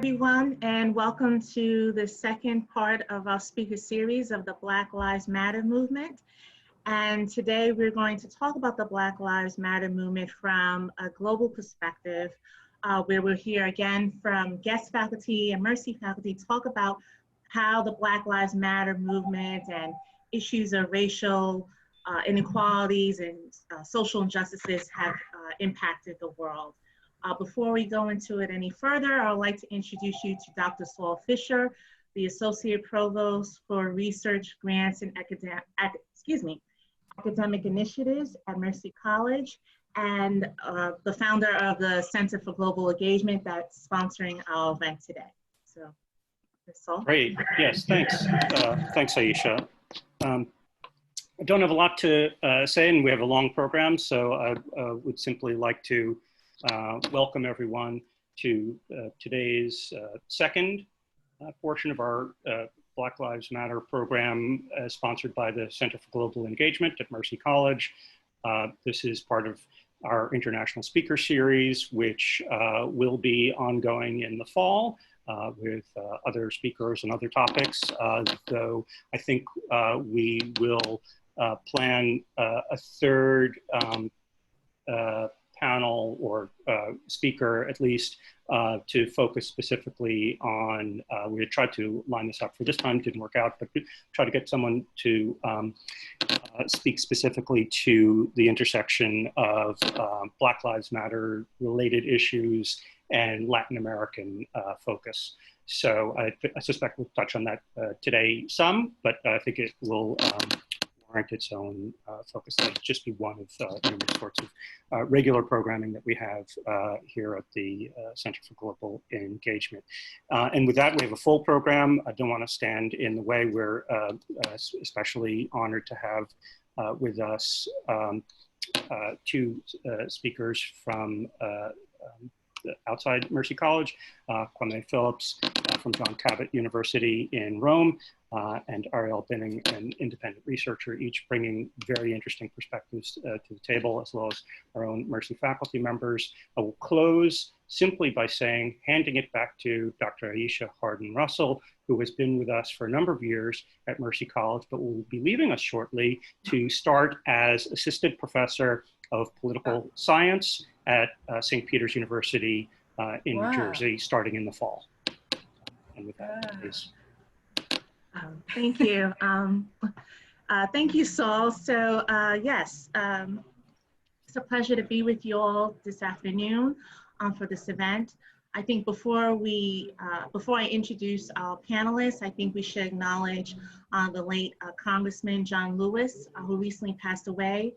Everyone, and welcome to the second part of our speaker series of the Black Lives Matter movement. And today we're going to talk about the Black Lives Matter movement from a global perspective, where we'll hear again from guest faculty and Mercy faculty talk about how the Black Lives Matter movement and issues of racial inequalities and social injustices have impacted the world. Before we go into it any further, I would like to introduce you to Dr. Saul Fisher, the Associate Provost for Research, Grants, and Academic Initiatives at Mercy College, and the founder of the Center for Global Engagement that's sponsoring our event today. So, Saul. Great, yes, thanks. Thanks, Aisha. I don't have a lot to say, and we have a long program, so I would simply like to welcome everyone to today's second portion of our Black Lives Matter program sponsored by the Center for Global Engagement at Mercy College. This is part of our International Speaker Series, which will be ongoing in the fall with other speakers and other topics, though I think we will plan a third panel or speaker at least to focus specifically on, we had tried to line this up for this time, didn't work out, but try to get someone to speak specifically to the intersection of Black Lives Matter related issues and Latin American focus. So I suspect we'll touch on that today some, but I think it will warrant its own focus. That'll just be one of numerous sorts of regular programming that we have here at the Center for Global Engagement. And with that, we have a full program. I don't want to stand in the way. We're especially honored to have with us two speakers from outside Mercy College, Kwame Phillips from John Cabot University in Rome, and Ariel Beaning, an independent researcher, each bringing very interesting perspectives to the table, as well as our own Mercy faculty members. I will close simply by saying, handing it back to Dr. Aisha Harden-Russell, who has been with us for a number of years at Mercy College, but will be leaving us shortly to start as Assistant Professor of Political Science at St. Peter's University in New Jersey, starting in the fall. And with that, please. Thank you. Thank you, Saul. So yes, it's a pleasure to be with you all this afternoon for this event. I think before I introduce our panelists, I think we should acknowledge the late Congressman John Lewis, who recently passed away.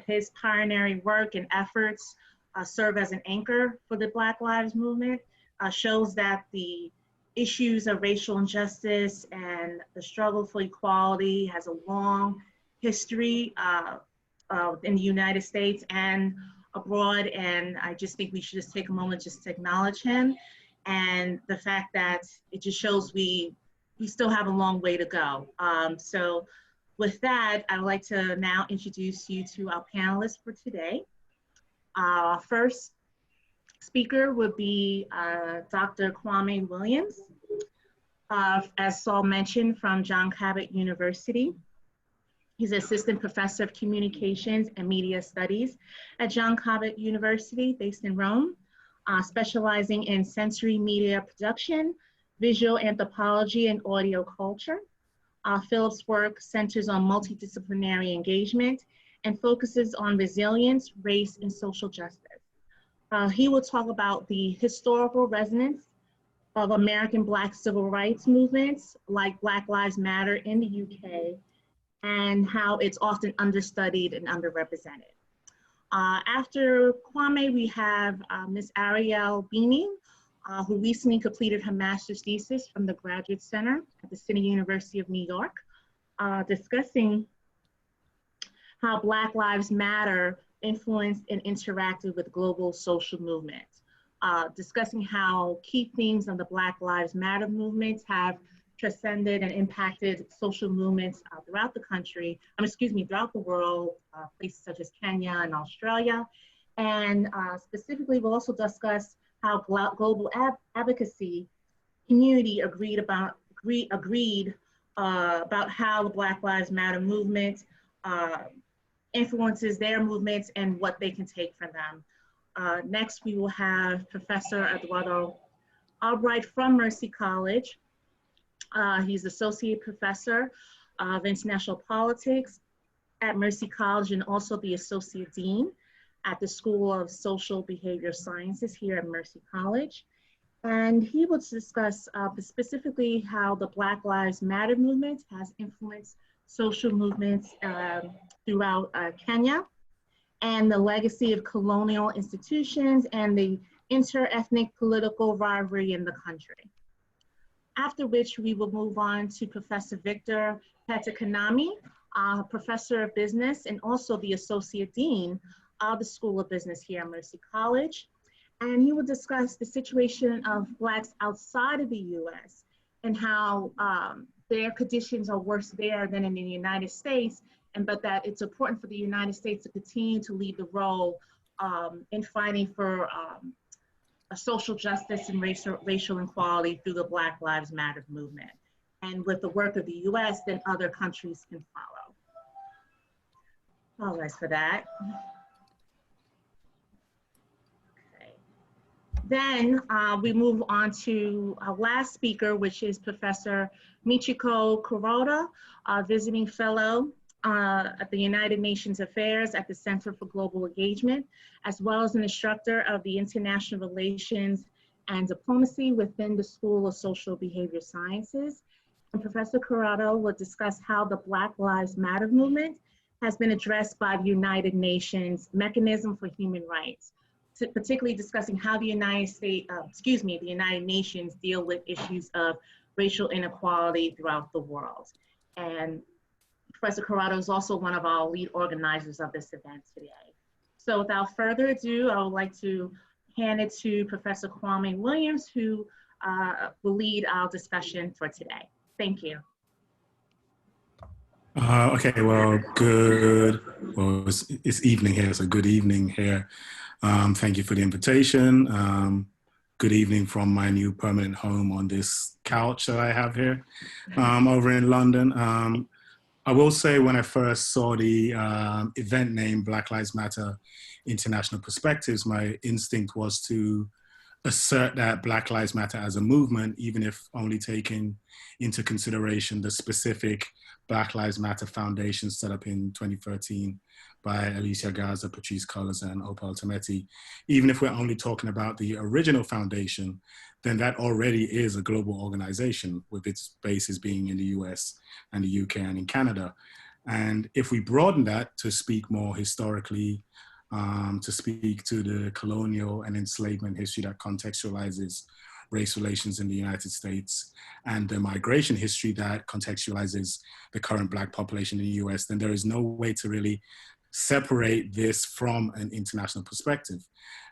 His pioneering work and efforts serve as an anchor for the Black Lives Movement, shows that the issues of racial injustice and the struggle for equality has a long history in the United States and abroad. And I just think we should just take a moment just to acknowledge him. And the fact that it just shows we still have a long way to go. So with that, I'd like to now introduce you to our panelists for today. Our first speaker would be Dr. Kwame Williams, as Saul mentioned, from John Cabot University. He's Assistant Professor of Communications and Media Studies at John Cabot University, based in Rome, specializing in sensory media production, visual anthropology, and audio culture. Phillips' work centers on multidisciplinary engagement and focuses on resilience, race, and social justice. He will talk about the historical resonance of American Black civil rights movements like Black Lives Matter in the UK and how it's often understudied and underrepresented. After Kwame, we have Ms. Ariel Beaning, who recently completed her master's thesis from the Graduate Center at the City University of New York, discussing how Black Lives Matter influenced and interacted with global social movements, discussing how key themes of the Black Lives Matter movements have transcended and impacted social movements throughout the country, throughout the world, places such as Kenya and Australia. And specifically, we'll also discuss how global advocacy community agreed about how the Black Lives Matter movement influences their movements and what they can take from them. Next, we will have Professor Eduardo Albright from Mercy College. He's Associate Professor of International Politics at Mercy College and also the Associate Dean at the School of Social Behavior Sciences here at Mercy College. And he will discuss specifically how the Black Lives Matter movement has influenced social movements throughout Kenya and the legacy of colonial institutions and the inter-ethnic political rivalry in the country. After which we will move on to Professor Victor Petta Konami, Professor of Business and also the Associate Dean of the School of Business here at Mercy College. And he will discuss the situation of Blacks outside of the US and how their conditions are worse there than in the United States, but that it's important for the United States to continue to lead the role in fighting for a social justice and racial equality through the Black Lives Matter movement. And with the work of the US, then other countries can follow. Apologize for that. Then we move on to our last speaker, which is Professor Michiko Kuroda, visiting fellow at the United Nations Affairs at the Center for Global Engagement, as well as an instructor of the International Relations and Diplomacy within the School of Social Behavior Sciences. And Professor Kuroda will discuss how the Black Lives Matter movement has been addressed by the United Nations Mechanism for Human Rights, particularly discussing how the the United Nations deal with issues of racial inequality throughout the world. And Professor Kuroda is also one of our lead organizers of this event today. So without further ado, I would like to hand it to Professor Kwame Williams, who will lead our discussion for today. Thank you. Okay, well, it's evening here, so good evening here. Thank you for the invitation. Good evening from my new permanent home on this couch that I have here over in London. I will say when I first saw the event name Black Lives Matter International Perspectives, my instinct was to assert that Black Lives Matter as a movement, even if only taking into consideration the specific Black Lives Matter Foundation set up in 2013 by Alicia Garza, Patrisse Cullors, and Opal Tometi. Even if we're only talking about the original foundation, then that already is a global organization with its bases being in the US and the UK and in Canada. And if we broaden that to speak more historically, to speak to the colonial and enslavement history that contextualizes race relations in the United States and the migration history that contextualizes the current Black population in the US, then there is no way to really separate this from an international perspective.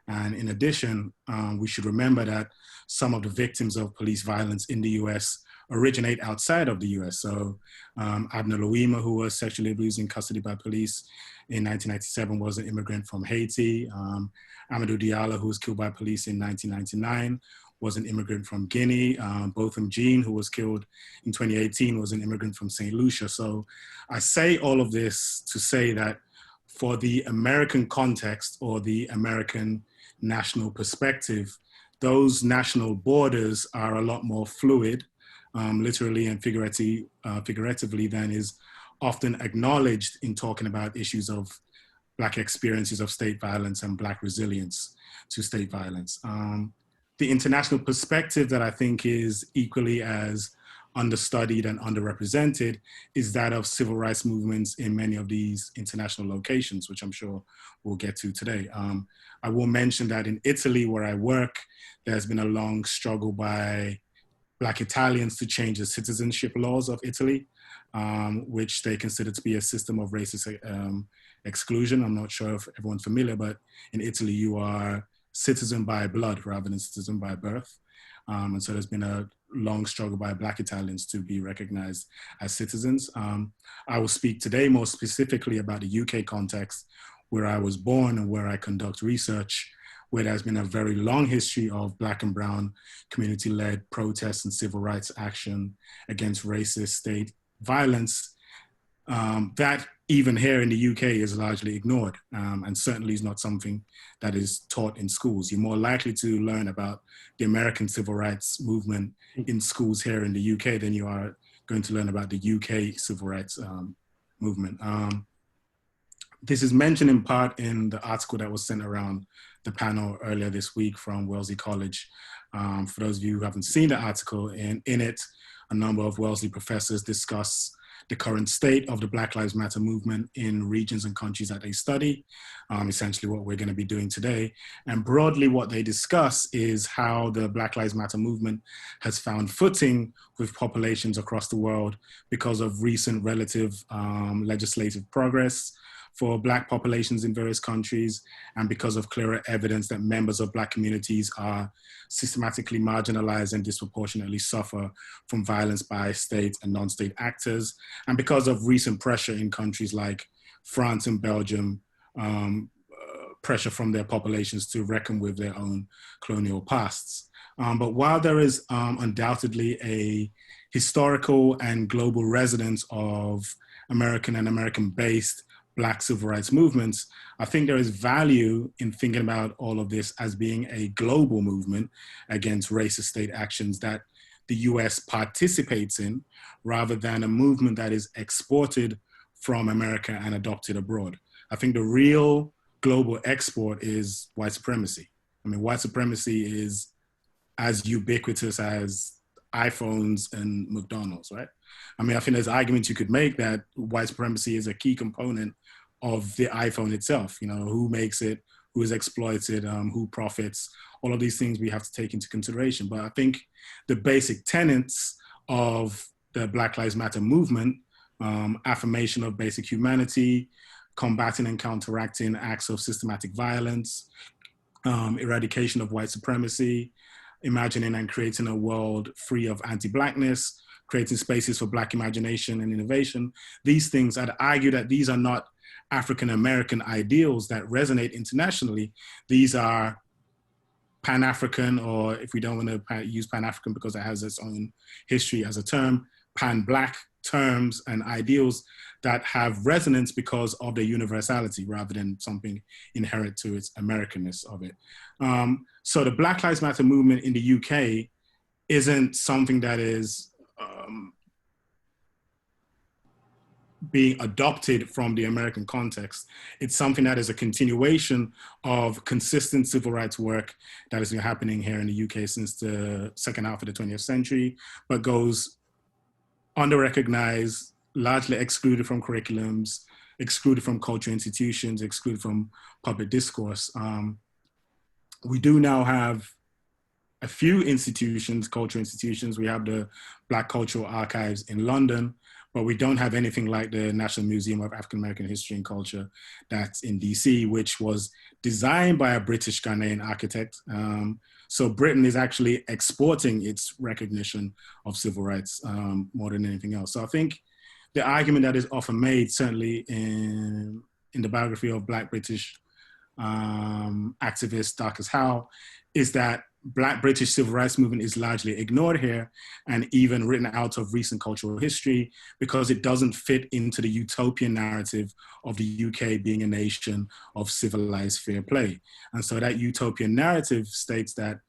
And in addition, we should remember that some of the victims of police violence in the US originate outside of the US. So Abner Louima, who was sexually abused in custody by police in 1997, was an immigrant from Haiti. Amadou Diallo, who was killed by police in 1999, was an immigrant from Guinea. Botham Jean, who was killed in 2018, was an immigrant from St. Lucia. So I say all of this to say that for the American context or the American national perspective, those national borders are a lot more fluid, literally and figuratively, than is often acknowledged in talking about issues of Black experiences of state violence and Black resilience to state violence. The international perspective that I think is equally as understudied and underrepresented is that of civil rights movements in many of these international locations, which I'm sure we'll get to today. I will mention that in Italy, where I work, there's been a long struggle by Black Italians to change the citizenship laws of Italy, which they consider to be a system of racist exclusion. I'm not sure if everyone's familiar, but in Italy, you are citizen by blood rather than citizen by birth. And so there's been a long struggle by Black Italians to be recognized as citizens. I will speak today more specifically about the UK context, where I was born and where I conduct research, where there's been a very long history of Black and brown community-led protests and civil rights action against racist state violence, that even here in the UK is largely ignored, and certainly is not something that is taught in schools. You're more likely to learn about the American civil rights movement in schools here in the UK than you are going to learn about the UK civil rights movement. This is mentioned in part in the article that was sent around the panel earlier this week from Wellesley College. For those of you who haven't seen the article, in it, a number of Wellesley professors discuss the current state of the Black Lives Matter movement in regions and countries that they study, essentially what we're going to be doing today. And broadly what they discuss is how the Black Lives Matter movement has found footing with populations across the world because of recent relative legislative progress for Black populations in various countries, and because of clearer evidence that members of Black communities are systematically marginalized and disproportionately suffer from violence by state and non-state actors, and because of recent pressure in countries like France and Belgium, pressure from their populations to reckon with their own colonial pasts. But while there is undoubtedly a historical and global resonance of American and American-based Black civil rights movements, I think there is value in thinking about all of this as being a global movement against racist state actions that the US participates in, rather than a movement that is exported from America and adopted abroad. I think the real global export is white supremacy. I mean, white supremacy is as ubiquitous as iPhones and McDonald's, right? I mean, I think there's arguments you could make that white supremacy is a key component of the iPhone itself. You know, who makes it, who is exploited, who profits, all of these things we have to take into consideration. But I think the basic tenets of the Black Lives Matter movement, affirmation of basic humanity, combating and counteracting acts of systematic violence, eradication of white supremacy, imagining and creating a world free of anti-Blackness, creating spaces for Black imagination and innovation. These things, I'd argue that these are not African-American ideals that resonate internationally. These are Pan-African, or if we don't want to use Pan-African because it has its own history as a term, Pan-Black terms and ideals that have resonance because of their universality rather than something inherent to its Americanness of it. So the Black Lives Matter movement in the UK isn't something that is being adopted from the American context. It's something that is a continuation of consistent civil rights work that has been happening here in the UK since the second half of the 20th century, but goes under-recognized, largely excluded from curriculums, excluded from cultural institutions, excluded from public discourse. We do now have a few institutions, cultural institutions. We have the Black Cultural Archives in London, but we don't have anything like the National Museum of African American History and Culture that's in DC, which was designed by a British Ghanaian architect. So Britain is actually exporting its recognition of civil rights more than anything else. So I think the argument that is often made, certainly in the biography of Black British activist Darcus Howe, is that Black British civil rights movement is largely ignored here and even written out of recent cultural history because it doesn't fit into the utopian narrative of the UK being a nation of civilized fair play. And so that utopian narrative states that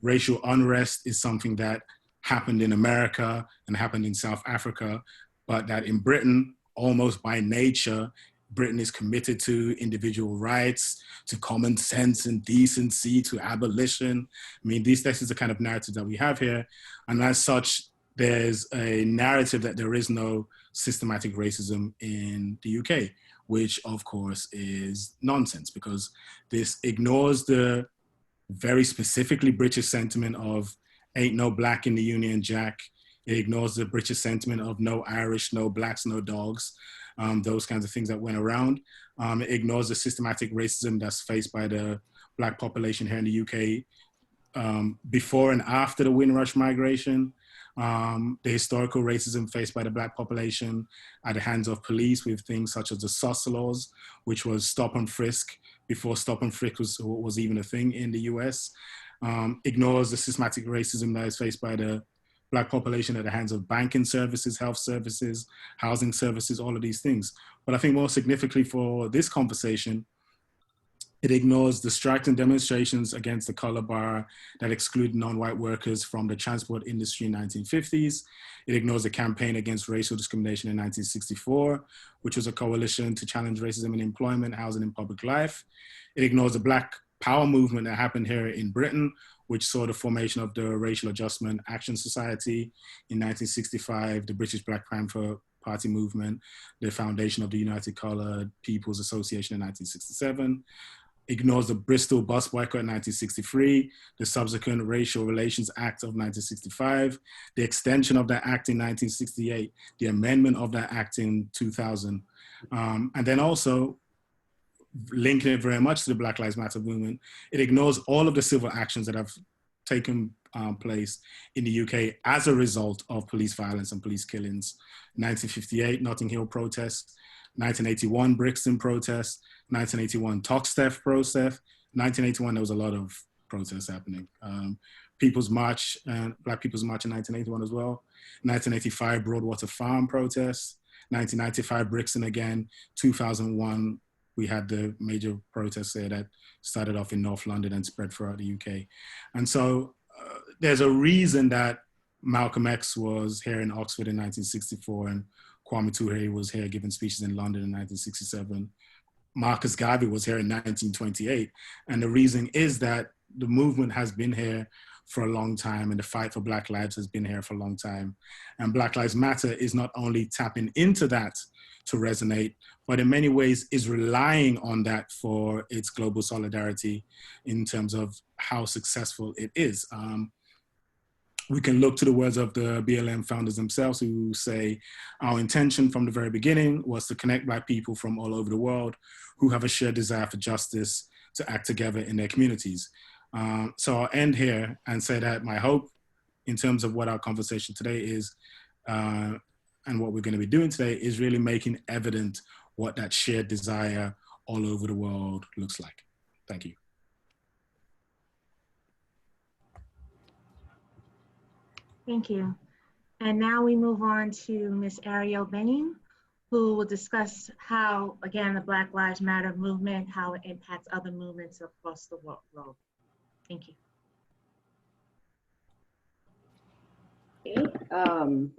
racial unrest is something that happened in America and happened in South Africa, but that in Britain, almost by nature, Britain is committed to individual rights, to common sense and decency, to abolition. I mean, this is the kind of narrative that we have here. And as such, there's a narrative that there is no systematic racism in the UK, which of course is nonsense because this ignores the very specifically British sentiment of ain't no black in the Union Jack. It ignores the British sentiment of no Irish, no blacks, no dogs. Those kinds of things that went around. It ignores the systematic racism that's faced by the Black population here in the UK before and after the Windrush migration, the historical racism faced by the Black population at the hands of police with things such as the SOS laws, which was stop and frisk before stop and frisk was even a thing in the US, ignores the systematic racism that is faced by the Black population at the hands of banking services, health services, housing services, all of these things. But I think more significantly for this conversation, it ignores the strikes and demonstrations against the color bar that excluded non-white workers from the transport industry in the 1950s. It ignores the campaign against racial discrimination in 1964, which was a coalition to challenge racism in employment, housing, and public life. It ignores the Black Power movement that happened here in Britain, which saw the formation of the Racial Adjustment Action Society in 1965, the British Black Panther Party movement, the foundation of the United Colored People's Association in 1967, ignores the Bristol bus boycott in 1963, the subsequent Racial Relations Act of 1965, the extension of that act in 1968, the amendment of that act in 2000, and then also linking it very much to the Black Lives Matter movement, it ignores all of the civil actions that have taken place in the UK as a result of police violence and police killings. 1958 Notting Hill protests, 1981 Brixton protests, 1981 Toxteth protest, 1981 there was a lot of protests happening. People's March, Black People's March in 1981 as well. 1985 Broadwater Farm protests, 1995 Brixton again, 2001 we had the major protests there that started off in North London and spread throughout the UK. And so there's a reason that Malcolm X was here in Oxford in 1964 and Kwame Ture was here giving speeches in London in 1967. Marcus Garvey was here in 1928. And the reason is that the movement has been here for a long time and the fight for Black lives has been here for a long time. And Black Lives Matter is not only tapping into that to resonate, but in many ways is relying on that for its global solidarity in terms of how successful it is. We can look to the words of the BLM founders themselves who say, our intention from the very beginning was to connect Black people from all over the world who have a shared desire for justice to act together in their communities. So I'll end here and say that my hope in terms of what our conversation today is and what we're going to be doing today is really making evident what that shared desire all over the world looks like. Thank you. Thank you. And now we move on to Ms. Ariel Beaning, who will discuss how, again, the Black Lives Matter movement, how it impacts other movements across the world. Thank you. Okay.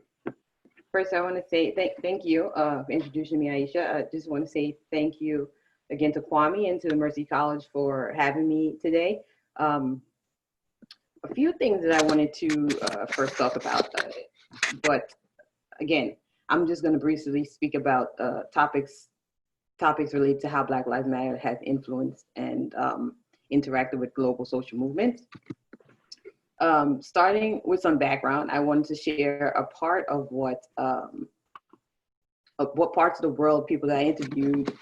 First, I want to say thank you for introducing me, Aisha. I just want to say thank you again to Kwame and to the Mercy College for having me today. A few things that I wanted to first talk about, but again, I'm just going to briefly speak about topics related to how Black Lives Matter has influenced and interacted with global social movements. Starting with some background, I wanted to share a part of what parts of the world people that I interviewed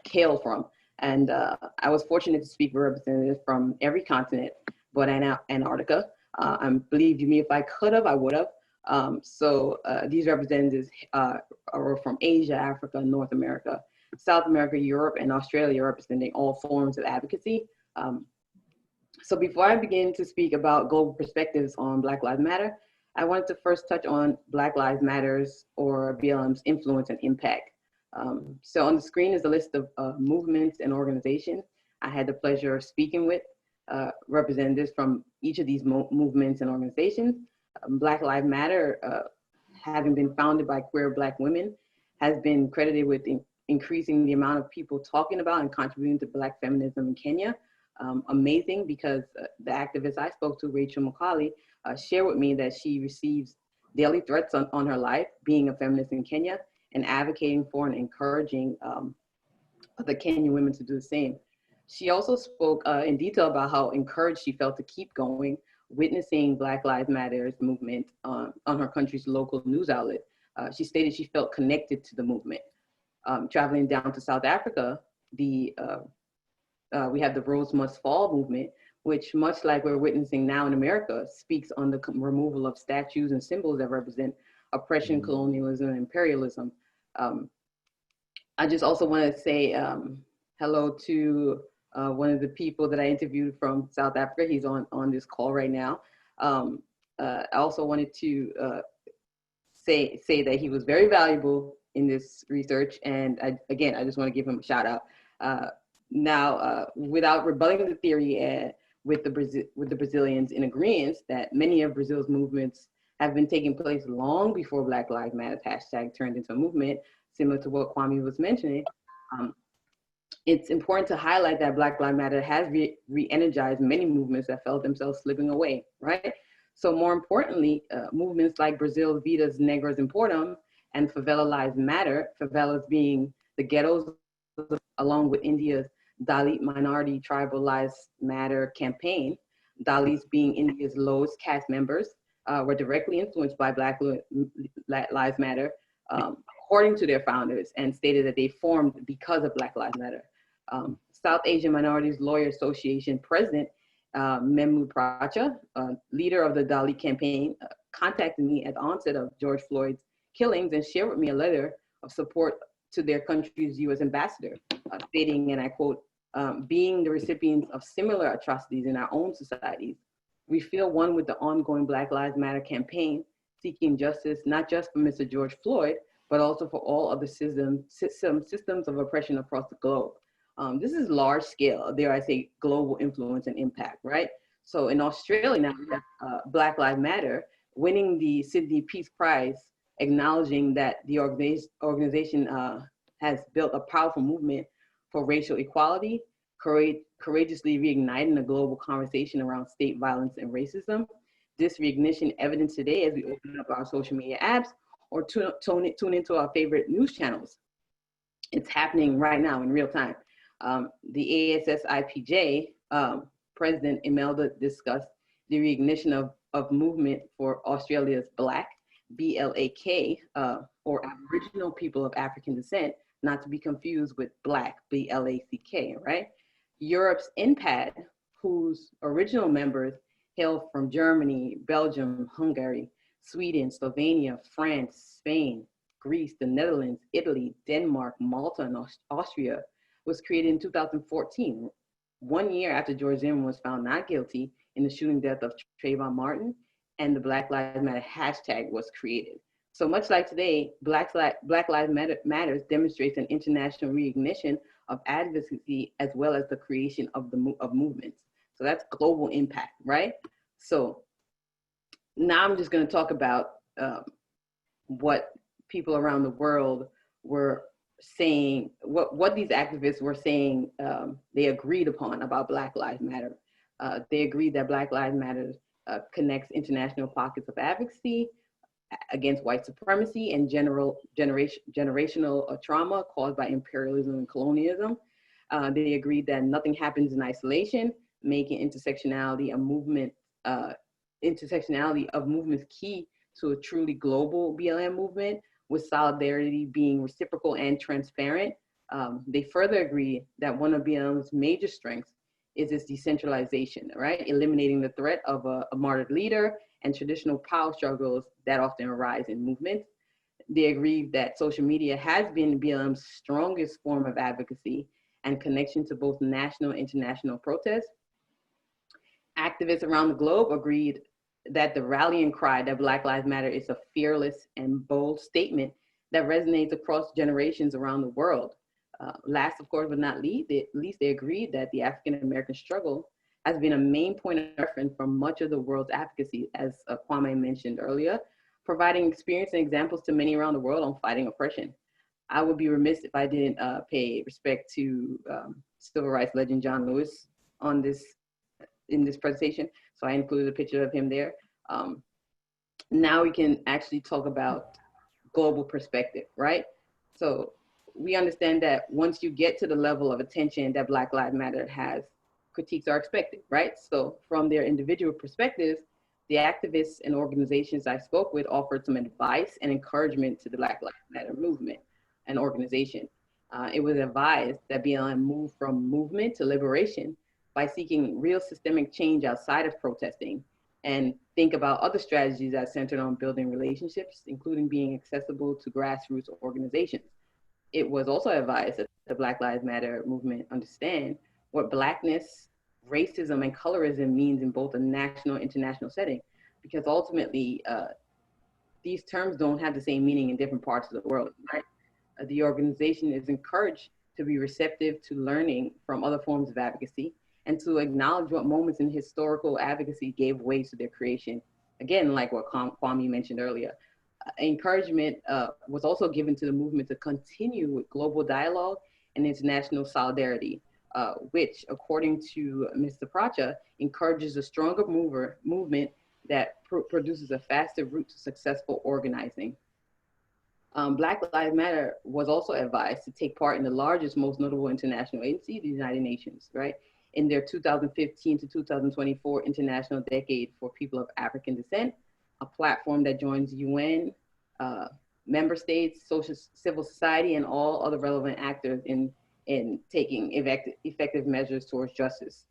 hail from. And I was fortunate to speak with representatives from every continent, but Antarctica. I believe me, if I could have, I would have. So these representatives are from Asia, Africa, North America, South America, Europe, and Australia, representing all forms of advocacy. So before I begin to speak about global perspectives on Black Lives Matter, I wanted to first touch on Black Lives Matter's or BLM's influence and impact. So on the screen is a list of movements and organizations I had the pleasure of speaking with representatives from each of these movements and organizations. Black Lives Matter, having been founded by queer Black women, has been credited with increasing the amount of people talking about and contributing to Black feminism in Kenya. Amazing, because the activist I spoke to, Rachel McCauley, shared with me that she receives daily threats on her life being a feminist in Kenya and advocating for and encouraging other Kenyan women to do the same. She also spoke in detail about how encouraged she felt to keep going, witnessing Black Lives Matter's movement on her country's local news outlet. She stated she felt connected to the movement. Traveling down to South Africa, we have the Rose Must Fall movement, which, much like we're witnessing now in America, speaks on the removal of statues and symbols that represent oppression, colonialism, and imperialism. I just also want to say hello to one of the people that I interviewed from South Africa. He's on this call right now. I also wanted to say that he was very valuable in this research. And again, I just want to give him a shout out. Now, without rebutting the theory with the Brazilians in agreement that many of Brazil's movements have been taking place long before Black Lives Matter hashtag turned into a movement, similar to what Kwame was mentioning. It's important to highlight that Black Lives Matter has re-energized many movements that felt themselves slipping away, right? So more importantly, movements like Brazil's Vidas Negras Importam and Favela Lives Matter, favelas being the ghettos, along with India's Dalit Minority Tribal Lives Matter campaign, Dalits being India's lowest caste members, were directly influenced by Black Lives Matter, according to their founders, and stated that they formed because of Black Lives Matter. South Asian Minorities Lawyer Association President Memu Pracha, leader of the Dalit campaign, contacted me at the onset of George Floyd's killings and shared with me a letter of support to their country's U.S. ambassador, stating, and I quote, being the recipients of similar atrocities in our own societies, we feel one with the ongoing Black Lives Matter campaign, seeking justice not just for Mr. George Floyd, but also for all other systems of oppression across the globe. This is large scale, dare I say, global influence and impact, right? So in Australia now, we have Black Lives Matter winning the Sydney Peace Prize, acknowledging that the organization has built a powerful movement for racial equality, courageously reigniting a global conversation around state violence and racism. This recognition evident today as we open up our social media apps or tune into our favorite news channels. It's happening right now in real time. The ASSIPJ President Imelda discussed the recognition of movement for Australia's Black, BLAK, or Aboriginal people of African descent, not to be confused with Black, BLACK, right? Europe's NPAD, whose original members hail from Germany, Belgium, Hungary, Sweden, Slovenia, France, Spain, Greece, the Netherlands, Italy, Denmark, Malta, and Austria, was created in 2014, 1 year after George Zimmerman was found not guilty in the shooting death of Trayvon Martin, and the Black Lives Matter hashtag was created. So much like today, Black Lives Matter demonstrates an international recognition of advocacy as well as the creation of movements. So that's global impact, right? So now I'm just going to talk about what people around the world were saying, what these activists were saying they agreed upon about Black Lives Matter. They agreed that Black Lives Matter connects international pockets of advocacy against white supremacy and generational trauma caused by imperialism and colonialism. They agreed that nothing happens in isolation, making intersectionality of movements key to a truly global BLM movement, with solidarity being reciprocal and transparent. They further agree that one of BLM's major strengths is its decentralization, right? Eliminating the threat of a martyred leader and traditional power struggles that often arise in movements. They agree that social media has been BLM's strongest form of advocacy and connection to both national and international protests. Activists around the globe agreed that the rallying cry that Black Lives Matter is a fearless and bold statement that resonates across generations around the world. Last, of course, but not least, they agreed that the African-American struggle has been a main point of reference for much of the world's advocacy, as Kwame mentioned earlier, providing experience and examples to many around the world on fighting oppression. I would be remiss if I didn't pay respect to civil rights legend John Lewis in this presentation, so I included a picture of him there. Now we can actually talk about global perspective, right? So we understand that once you get to the level of attention that Black Lives Matter has, critiques are expected, right? So from their individual perspectives, the activists and organizations I spoke with offered some advice and encouragement to the Black Lives Matter movement and organization. It was advised that BLM move from movement to liberation by seeking real systemic change outside of protesting, and think about other strategies that centered on building relationships, including being accessible to grassroots organizations. It was also advised that the Black Lives Matter movement understand what Blackness, racism, and colorism means in both a national and international setting, because ultimately these terms don't have the same meaning in different parts of the world, right? The organization is encouraged to be receptive to learning from other forms of advocacy and to acknowledge what moments in historical advocacy gave way to their creation. Again, like what Kwame mentioned earlier, encouragement was also given to the movement to continue with global dialogue and international solidarity, which, according to Mr. Pracha, encourages a stronger movement that produces a faster route to successful organizing. Black Lives Matter was also advised to take part in the largest, most notable international agency, the United Nations, right? In their 2015 to 2024 International Decade for People of African Descent, a platform that joins UN, member states, civil society, and all other relevant actors in taking effective measures towards justice.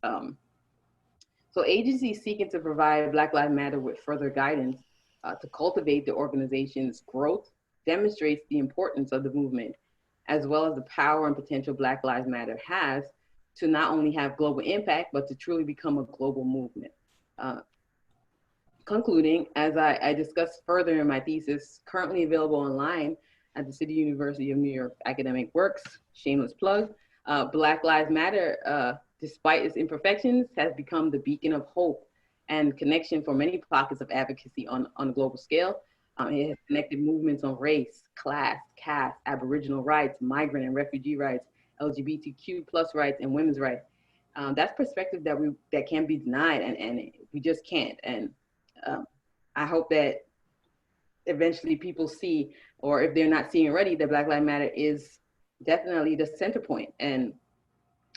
So agencies seeking to provide Black Lives Matter with further guidance to cultivate the organization's growth demonstrates the importance of the movement, as well as the power and potential Black Lives Matter has to not only have global impact, but to truly become a global movement. Concluding, as I discussed further in my thesis, currently available online at the City University of New York Academic Works, shameless plug, Black Lives Matter, despite its imperfections, has become the beacon of hope and connection for many pockets of advocacy on a global scale. It has connected movements on race, class, caste, Aboriginal rights, migrant and refugee rights, LGBTQ+ rights, and women's rights. That's perspective that can't be denied, and we just can't. And I hope that eventually people see, or if they're not seeing already, that Black Lives Matter is definitely the center point. And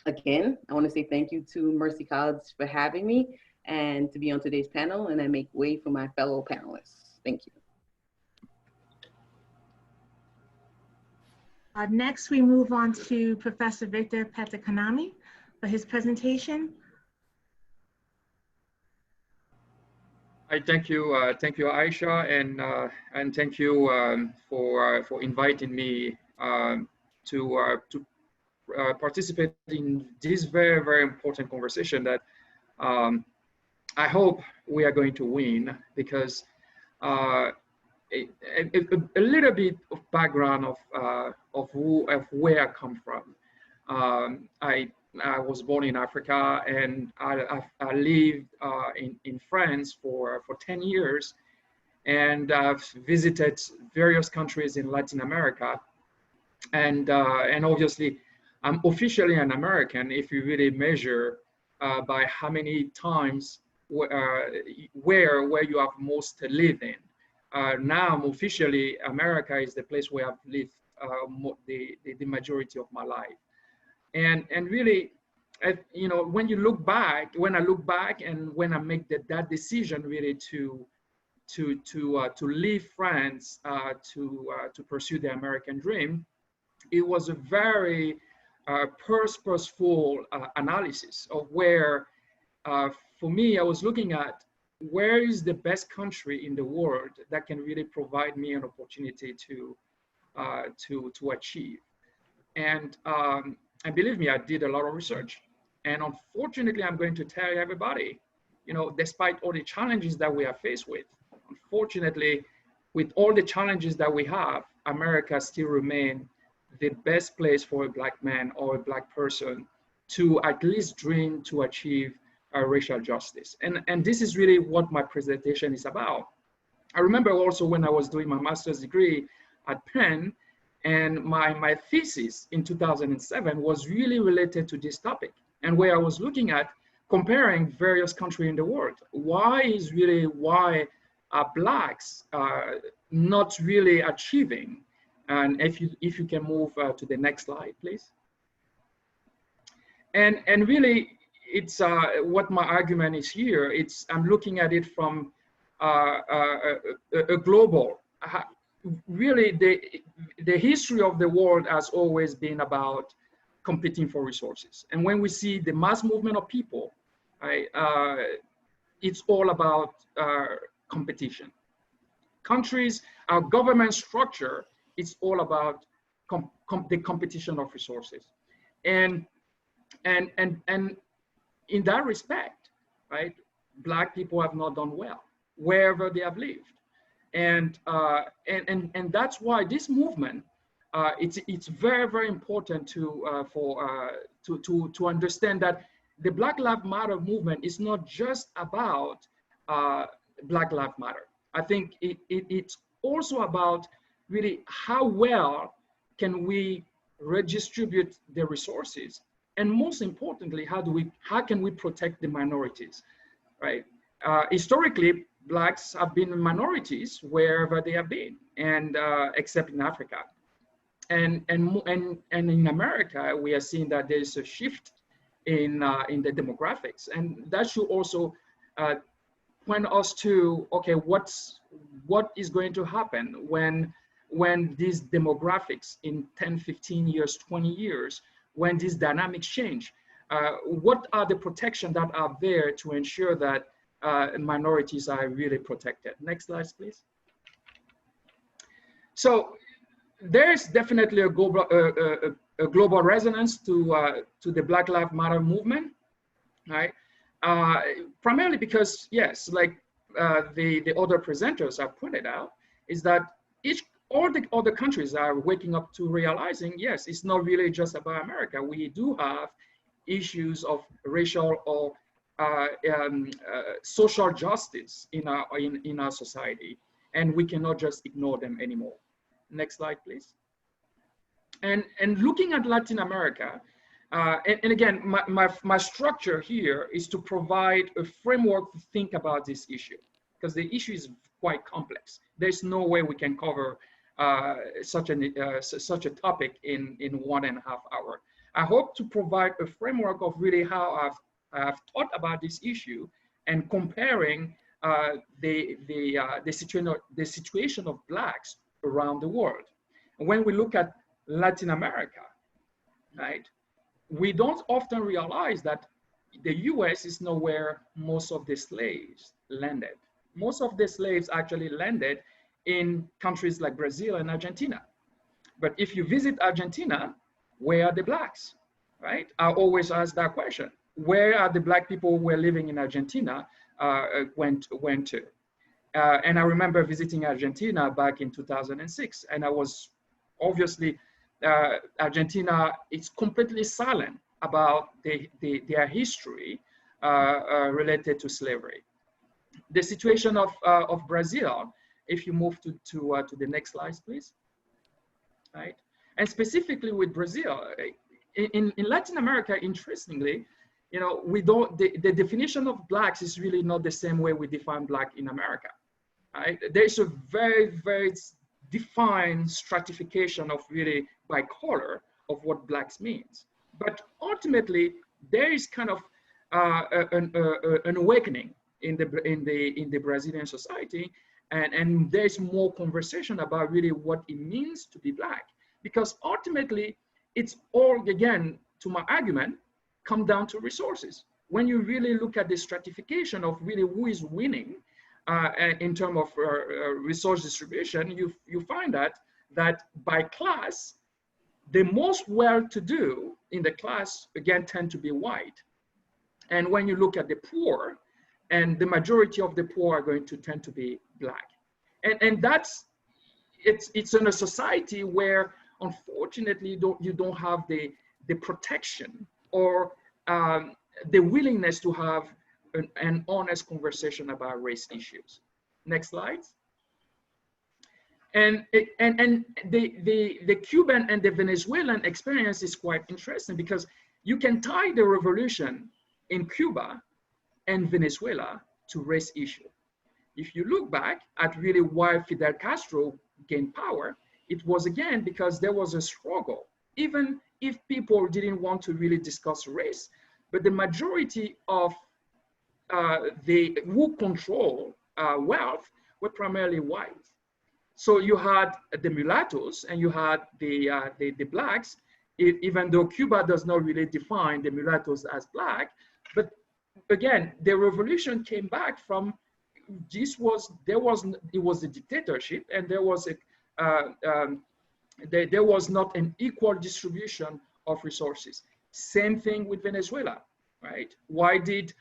again, I want to say thank you to Mercy College for having me and to be on today's panel, and I make way for my fellow panelists. Thank you. Next, we move on to Professor Victor Petta Konami for his presentation. Thank you, Aisha, and thank you for inviting me to participate in this very, very important conversation that I hope we are going to win, because a little bit of background of where I come from. I was born in Africa, and I lived in France for 10 years, and I've visited various countries in Latin America, and obviously I'm officially an American if you really measure by how many times where you have most lived in. Now I'm officially, America is the place where I've lived the majority of my life. And really, you know, when I look back and when I make that decision really to leave France to pursue the American dream, it was a very purposeful analysis of where, for me, I was looking at where is the best country in the world that can really provide me an opportunity to achieve. And believe me, I did a lot of research. And unfortunately, I'm going to tell everybody, you know, despite all the challenges that we are faced with, unfortunately, with all the challenges that we have, America still remains the best place for a Black man or a Black person to at least dream to achieve racial justice. And this is really what my presentation is about. I remember also when I was doing my master's degree at Penn, and my thesis in 2007 was really related to this topic, and where I was looking at comparing various countries in the world. Why are Blacks not really achieving? And if you can move to the next slide, please. And really, it's what my argument is here. I'm looking at it from a global. Really, the history of the world has always been about competing for resources. And when we see the mass movement of people, right, it's all about competition. Countries, our government structure, it's all about the competition of resources. And And in that respect, right, Black people have not done well wherever they have lived. And that's why this movement, it's very, very important to understand that the Black Lives Matter movement is not just about Black Lives Matter. I think it's also about really how well can we redistribute the resources, and most importantly, how can we protect the minorities, right? Historically, Blacks have been minorities wherever they have been, and except in Africa, and in America, we are seeing that there is a shift in the demographics, and that should also point us to, okay, what is going to happen when these demographics in 10, 15 years, 20 years, when these dynamics change? What are the protections that are there to ensure that minorities are really protected? Next slide, please. So there's definitely a global resonance to the Black Lives Matter movement, right? Primarily because, yes, like the other presenters have pointed out, is that all the other countries are waking up to realizing, yes, it's not really just about America. We do have issues of racial or social justice in our society, and we cannot just ignore them anymore. Next slide, please. And looking at Latin America, and again, my structure here is to provide a framework to think about this issue, because the issue is quite complex. There's no way we can cover such a topic in 1.5 hours. I hope to provide a framework of really how I've thought about this issue and comparing the situation of Blacks around the world. And when we look at Latin America, right, we don't often realize that the US is not where most of the slaves landed. Most of the slaves actually landed in countries like Brazil and Argentina. But if you visit Argentina, where are the Blacks, right? I always ask that question. Where are the Black people who were living in Argentina went to? And I remember visiting Argentina back in 2006, and I was obviously, Argentina is completely silent about their history related to slavery. The situation of Brazil, if you move to the next slide, please. Right, and specifically with Brazil, in Latin America, interestingly, you know, the definition of Blacks is really not the same way we define Black in America. Right, there's a very, very defined stratification of really by color of what Blacks means. But ultimately, there is kind of an awakening in the Brazilian society, and there's more conversation about really what it means to be Black, because ultimately it's all, again, to my argument, come down to resources. When you really look at the stratification of really who is winning in terms of resource distribution, you find that by class, the most well-to-do in the class, again, tend to be white. And when you look at the poor, and the majority of the poor are going to tend to be Black. And that's, it's in a society where, unfortunately, you don't have the protection or the willingness to have an honest conversation about race issues. Next slide. And the Cuban and the Venezuelan experience is quite interesting, because you can tie the revolution in Cuba and Venezuela to race issue. If you look back at really why Fidel Castro gained power, it was again because there was a struggle, even if people didn't want to really discuss race, but the majority of who control wealth were primarily white. So you had the mulattoes and you had the Blacks, even though Cuba does not really define the mulattoes as Black. But again, the revolution came back from it was a dictatorship, and there was not an equal distribution of resources. Same thing with Venezuela, right? Why did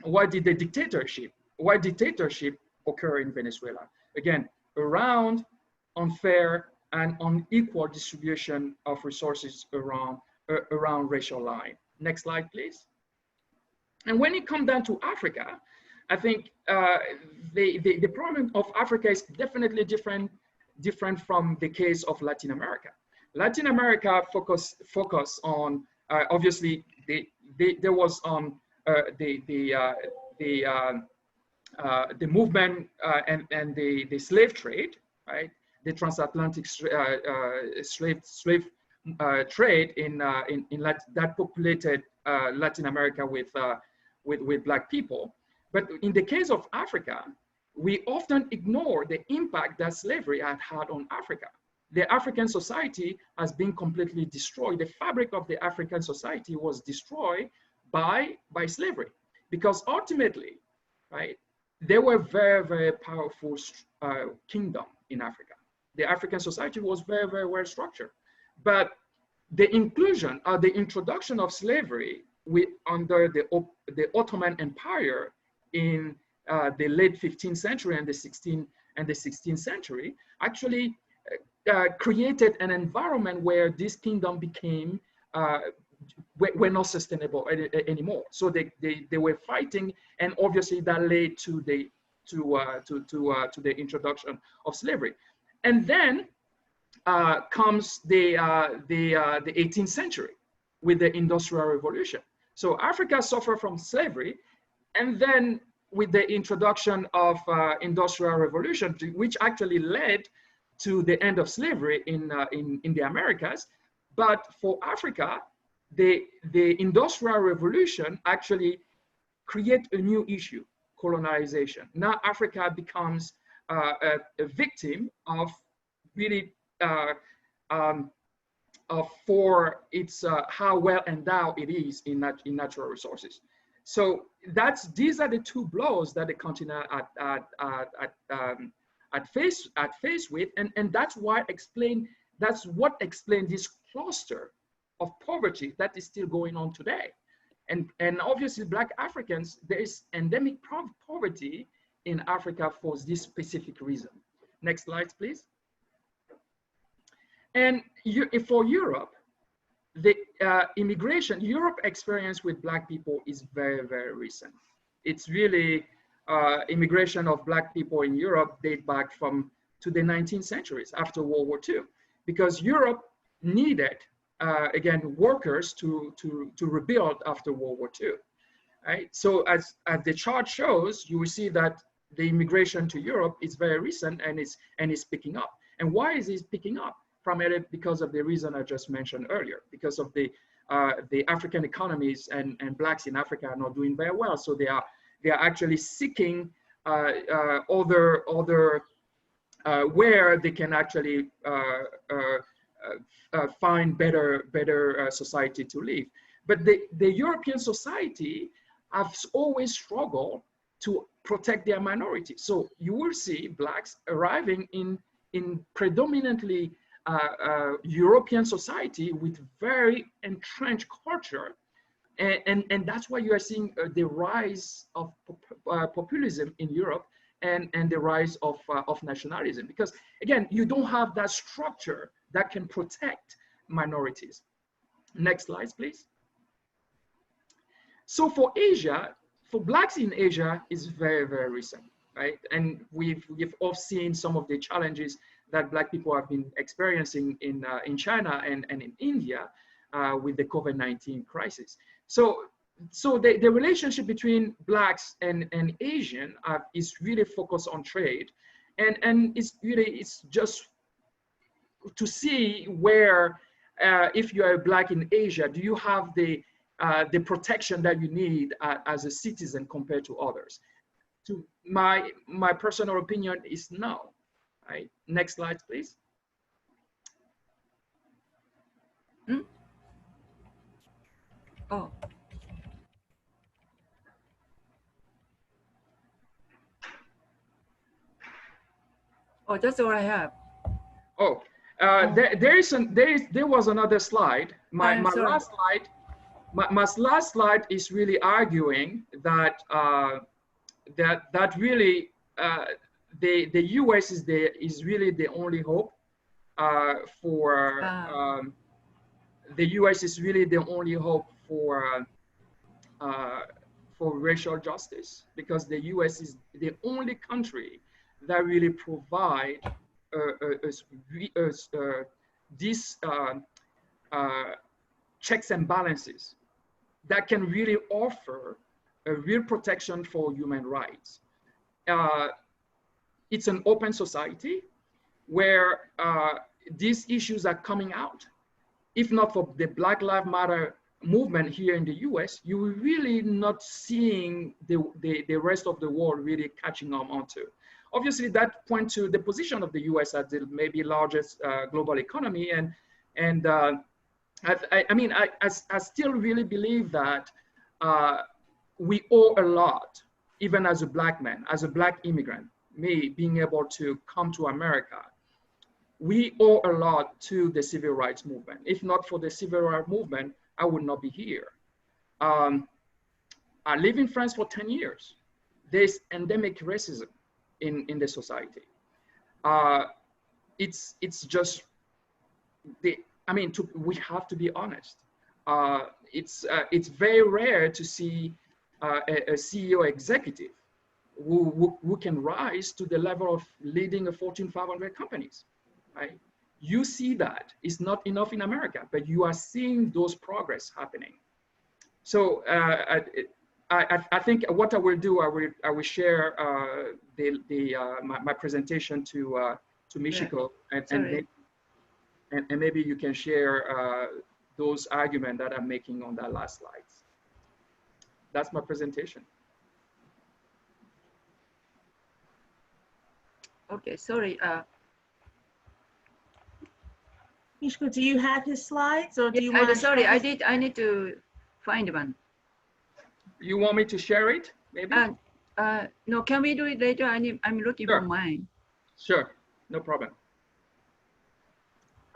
why dictatorship occur in Venezuela? Again, around unfair and unequal distribution of resources around racial line. Next slide, please. And when it comes down to Africa, I think the problem of Africa is definitely different from the case of Latin America. Latin America focus on obviously there was the movement and the slave trade, right? The transatlantic slave trade in that populated Latin America with Black people. But in the case of Africa, we often ignore the impact that slavery had on Africa. The African society has been completely destroyed. The fabric of the African society was destroyed by slavery, because ultimately, right, there were very, very powerful kingdom in Africa. The African society was very, very well structured. But the inclusion or the introduction of slavery under the Ottoman Empire in the late 15th century and the 16th century actually created an environment where this kingdom became were not sustainable anymore. So they were fighting, and obviously that led to the introduction of slavery. And then comes the 18th century with the Industrial Revolution. So Africa suffered from slavery, and then with the introduction of Industrial Revolution, which actually led to the end of slavery in the Americas. But for Africa, the Industrial Revolution actually create a new issue, colonization. Now Africa becomes a victim of really for its how well endowed it is in natural resources. So these are the two blows that the continent at face with, and that's what explains this cluster of poverty that is still going on today. And obviously Black Africans, there is endemic poverty in Africa for this specific reason. Next slide, please. And for Europe, the Europe experience with Black people is very, very recent. It's really immigration of Black people in Europe date back to the 19th centuries after World War II, because Europe needed again workers to rebuild after World War II. Right? So as the chart shows, you will see that the immigration to Europe is very recent and is picking up. And why is it picking up? Primarily because of the reason I just mentioned earlier, because of the African economies and Blacks in Africa are not doing very well. So they are actually seeking other where they can actually find better society to live. But the European society has always struggled to protect their minority. So you will see Blacks arriving in predominantly European society with very entrenched culture, and that's why you are seeing the rise of populism in Europe and the rise of nationalism, because again, you don't have that structure that can protect minorities. Next slide, please. So for Asia, for Blacks in Asia is very, very recent, right? And we've all seen some of the challenges that Black people have been experiencing in China and in India with the COVID-19 crisis. So the relationship between Blacks and Asian is really focused on trade, and it's just to see where if you are Black in Asia, do you have the protection that you need as a citizen compared to others? To my personal opinion is no. Right. Next slide, please. Oh. Oh, that's all I have. Oh, There was another slide. My last slide is really arguing that that really the U.S. is really the only hope for the U.S. is really the only hope for racial justice, because the U.S. is the only country that really provide these checks and balances that can really offer a real protection for human rights. It's an open society where these issues are coming out. If not for the Black Lives Matter movement here in the US, you will really not seeing the rest of the world really catching on to. Obviously, that points to the position of the US as the maybe largest global economy. And I still really believe that we owe a lot, even as a Black man, as a Black immigrant, me being able to come to America. We owe a lot to the civil rights movement. If not for the civil rights movement, I would not be here. I lived in France for 10 years. There's endemic racism in the society. It's just, we have to be honest. It's very rare to see a CEO executive who can rise to the level of leading a Fortune 500 companies. Right? You see that it's not enough in America, but you are seeing those progress happening. So I think what I will do, I will share my presentation to Michiko, and maybe you can share those arguments that I'm making on that last slides. That's my presentation. Okay, sorry. Michiko, do you have his slides, or do you want to? Sorry, I need to find one. You want me to share it, maybe? No, can we do it later? I'm looking for mine. Sure, no problem.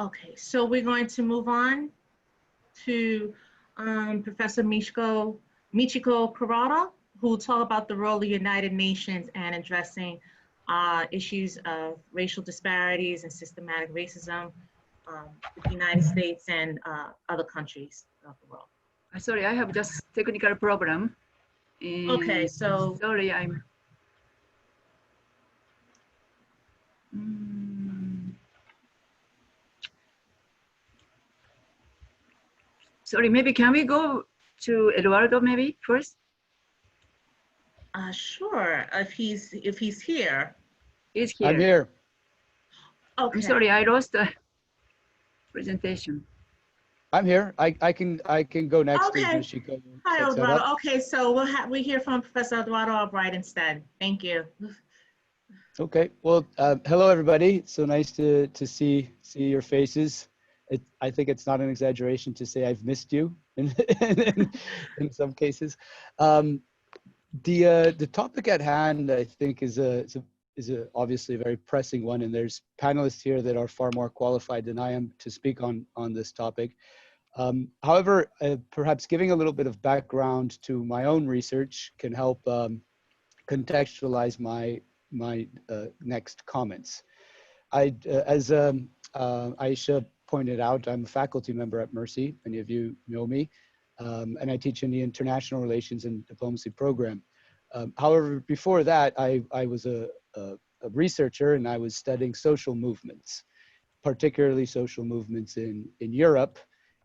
Okay, so we're going to move on to Professor Michiko Kuroda, who will talk about the role of the United Nations and addressing issues of racial disparities and systematic racism in the United States and other countries of the world. Sorry, I have just technical problem. Okay, so sorry, I'm. Sorry, maybe can we go to Eduardo maybe first? Sure, if he's here. He's here. I'm here. Okay. I'm sorry, I lost the presentation. I'm here. I can go next. Okay. Michiko. Hi, Eduardo. Okay, so we hear from Professor Eduardo Albright instead. Thank you. Okay. Well, hello everybody. It's so nice to see your faces. I think it's not an exaggeration to say I've missed you in some cases. The topic at hand, I think, is obviously a very pressing one, and there's panelists here that are far more qualified than I am to speak on this topic. However, perhaps giving a little bit of background to my own research can help contextualize my next comments. As Aisha pointed out, I'm a faculty member at Mercy. Many of you know me, and I teach in the International Relations and Diplomacy program. However, before that, I was a researcher, and I was studying social movements, particularly social movements in Europe.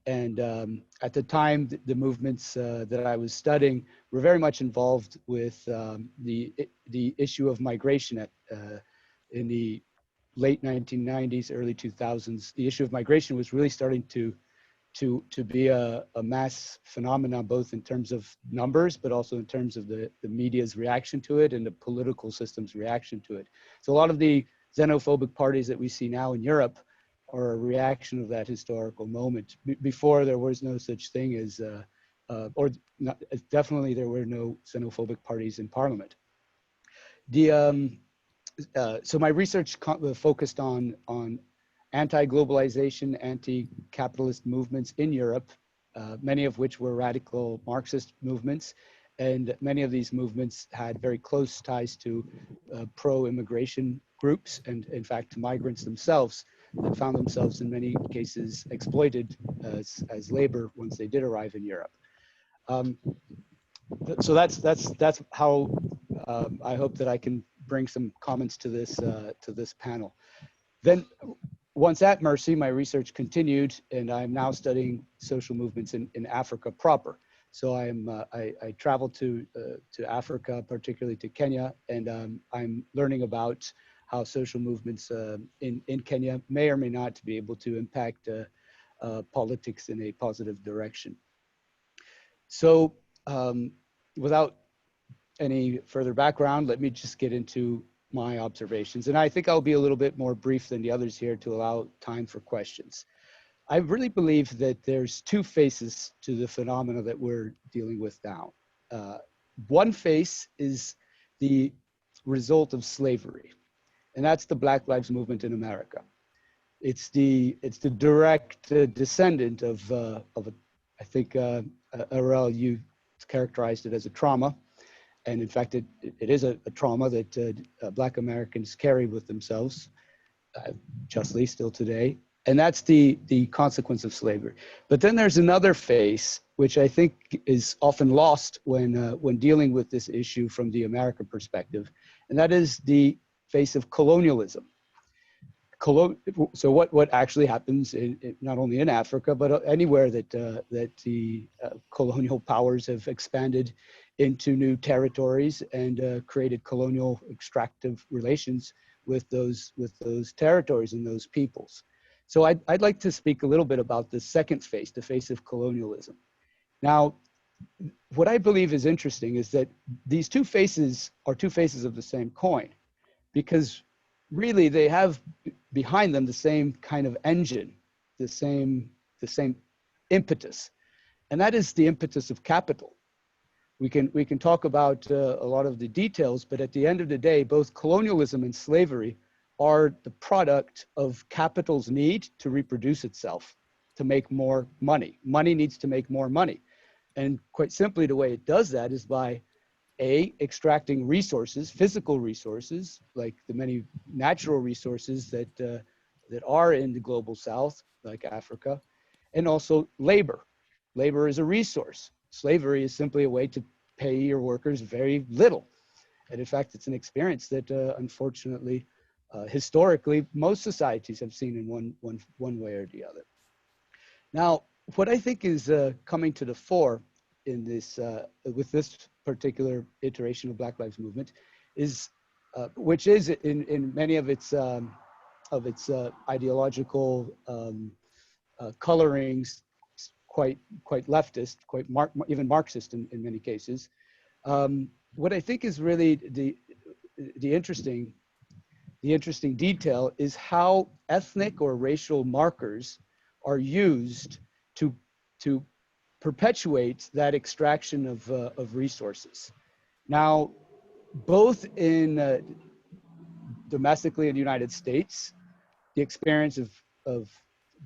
And at the time, the movements that I was studying were very much involved with the issue of migration in the late 1990s, early 2000s. The issue of migration was really starting to be a mass phenomenon, both in terms of numbers, but also in terms of the media's reaction to it and the political system's reaction to it. So a lot of the xenophobic parties that we see now in Europe are a reaction of that historical moment. Before, there was no such thing as, definitely there were no xenophobic parties in parliament. So my research focused on anti-globalization, anti-capitalist movements in Europe, many of which were radical Marxist movements. And many of these movements had very close ties to pro-immigration groups and, in fact, to migrants themselves that found themselves in many cases exploited as labor once they did arrive in Europe. So that's how I hope that I can bring some comments to this panel. Then, once at Mercy, my research continued, and I'm now studying social movements in Africa proper. So I traveled to Africa, particularly to Kenya, and I'm learning about how social movements in Kenya may or may not be able to impact politics in a positive direction. So without any further background, let me just get into my observations. And I think I'll be a little bit more brief than the others here to allow time for questions. I really believe that there's two faces to the phenomena that we're dealing with now. One face is the result of slavery, and that's the Black Lives Movement in America. It's the direct descendant of I think Ariel, you characterized it as a trauma, and in fact it is a trauma that Black Americans carry with themselves, justly still today. And that's the consequence of slavery. But then there's another face, which I think is often lost when dealing with this issue from the American perspective, and that is the face of colonialism. So what actually happens not only in Africa, but anywhere that the colonial powers have expanded into new territories and created colonial extractive relations with those territories and those peoples. So I'd like to speak a little bit about the second face, the face of colonialism. Now, what I believe is interesting is that these two faces are two faces of the same coin, because really they have behind them the same kind of engine, the same impetus, and that is the impetus of capital. We can talk about a lot of the details, but at the end of the day, both colonialism and slavery are the product of capital's need to reproduce itself, to make more money. Money needs to make more money. And quite simply, the way it does that is by extracting resources, physical resources, like the many natural resources that are in the global South, like Africa, and also labor. Labor is a resource. Slavery is simply a way to pay your workers very little. And in fact, it's an experience that unfortunately, historically, most societies have seen in one way or the other. Now, what I think is coming to the fore in this, with this particular iteration of Black Lives Movement, is, which is in many of its ideological colorings, quite leftist, even Marxist in many cases. What I think is really the interesting detail is how ethnic or racial markers are used to perpetuate that extraction of resources. Now, both in domestically in the United States, the experience of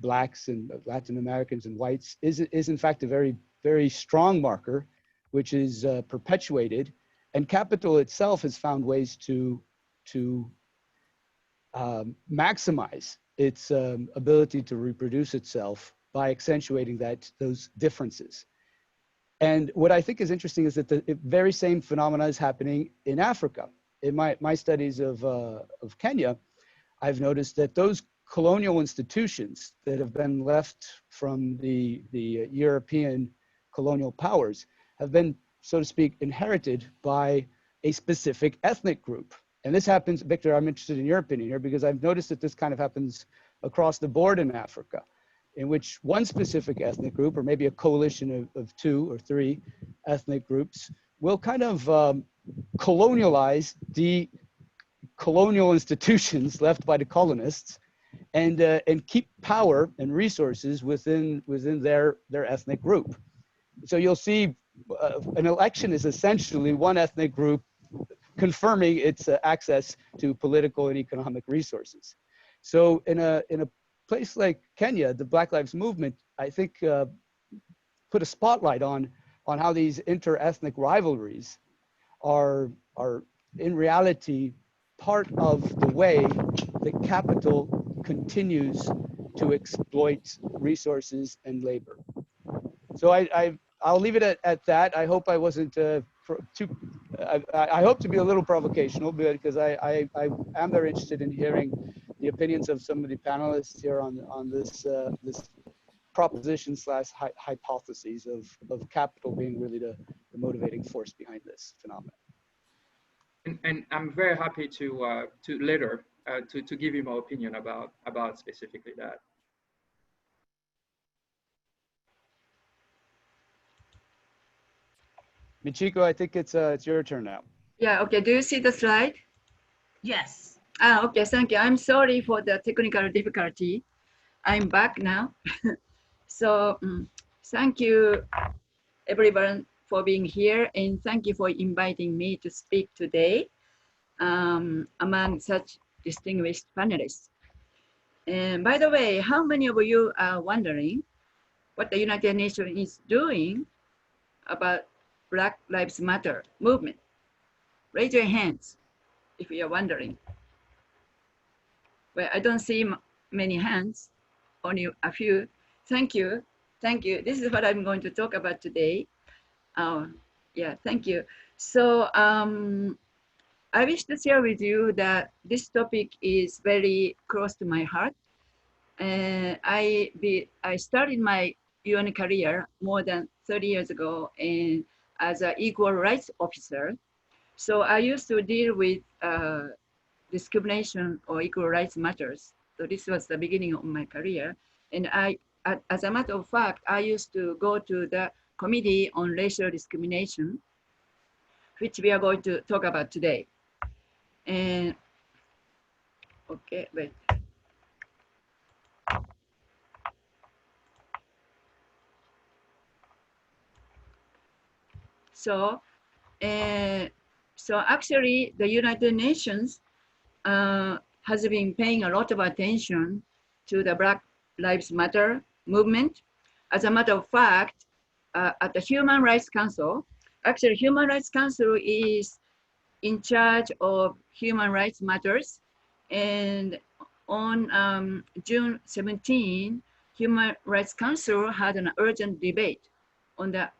Blacks and Latin Americans and whites is in fact a very, very strong marker, which is perpetuated, and capital itself has found ways to maximize its ability to reproduce itself by accentuating those differences. And what I think is interesting is that the very same phenomena is happening in Africa. In my studies of Kenya, I've noticed that those colonial institutions that have been left from the European colonial powers have been, so to speak, inherited by a specific ethnic group. And this happens, Victor, I'm interested in your opinion here, because I've noticed that this kind of happens across the board in Africa, in which one specific ethnic group, or maybe a coalition of 2 or 3 ethnic groups, will kind of colonialize the colonial institutions left by the colonists, and keep power and resources within their ethnic group. So you'll see an election is essentially one ethnic group confirming its access to political and economic resources. So in a place like Kenya, the Black Lives Movement, I think put a spotlight on how these inter-ethnic rivalries are in reality part of the way the capital continues to exploit resources and labor. So I'll leave it at that. I hope I wasn't too. I hope to be a little provocational, because I am very interested in hearing the opinions of some of the panelists here on this this proposition / hypotheses of capital being really the motivating force behind this phenomenon. And I'm very happy to later to give you my opinion about specifically that. Michiko, I think it's your turn now. Yeah, okay. Do you see the slide? Yes. Okay, thank you. I'm sorry for the technical difficulty. I'm back now. So thank you, everyone, for being here, and thank you for inviting me to speak today among such distinguished panelists. And by the way, how many of you are wondering what the United Nations is doing about Black Lives Matter movement? Raise your hands if you're wondering. Well, I don't see many hands, only a few. Thank you. Thank you. This is what I'm going to talk about today. Yeah, thank you. So I wish to share with you that this topic is very close to my heart. I started my UN career more than 30 years ago and as an equal rights officer. So I used to deal with discrimination or equal rights matters. So this was the beginning of my career. And as a matter of fact, I used to go to the Committee on Racial Discrimination, which we are going to talk about today. And okay, wait. So actually, the United Nations has been paying a lot of attention to the Black Lives Matter movement. As a matter of fact, at the Human Rights Council, actually Human Rights Council is in charge of human rights matters. And on June 17, Human Rights Council had an urgent debate on the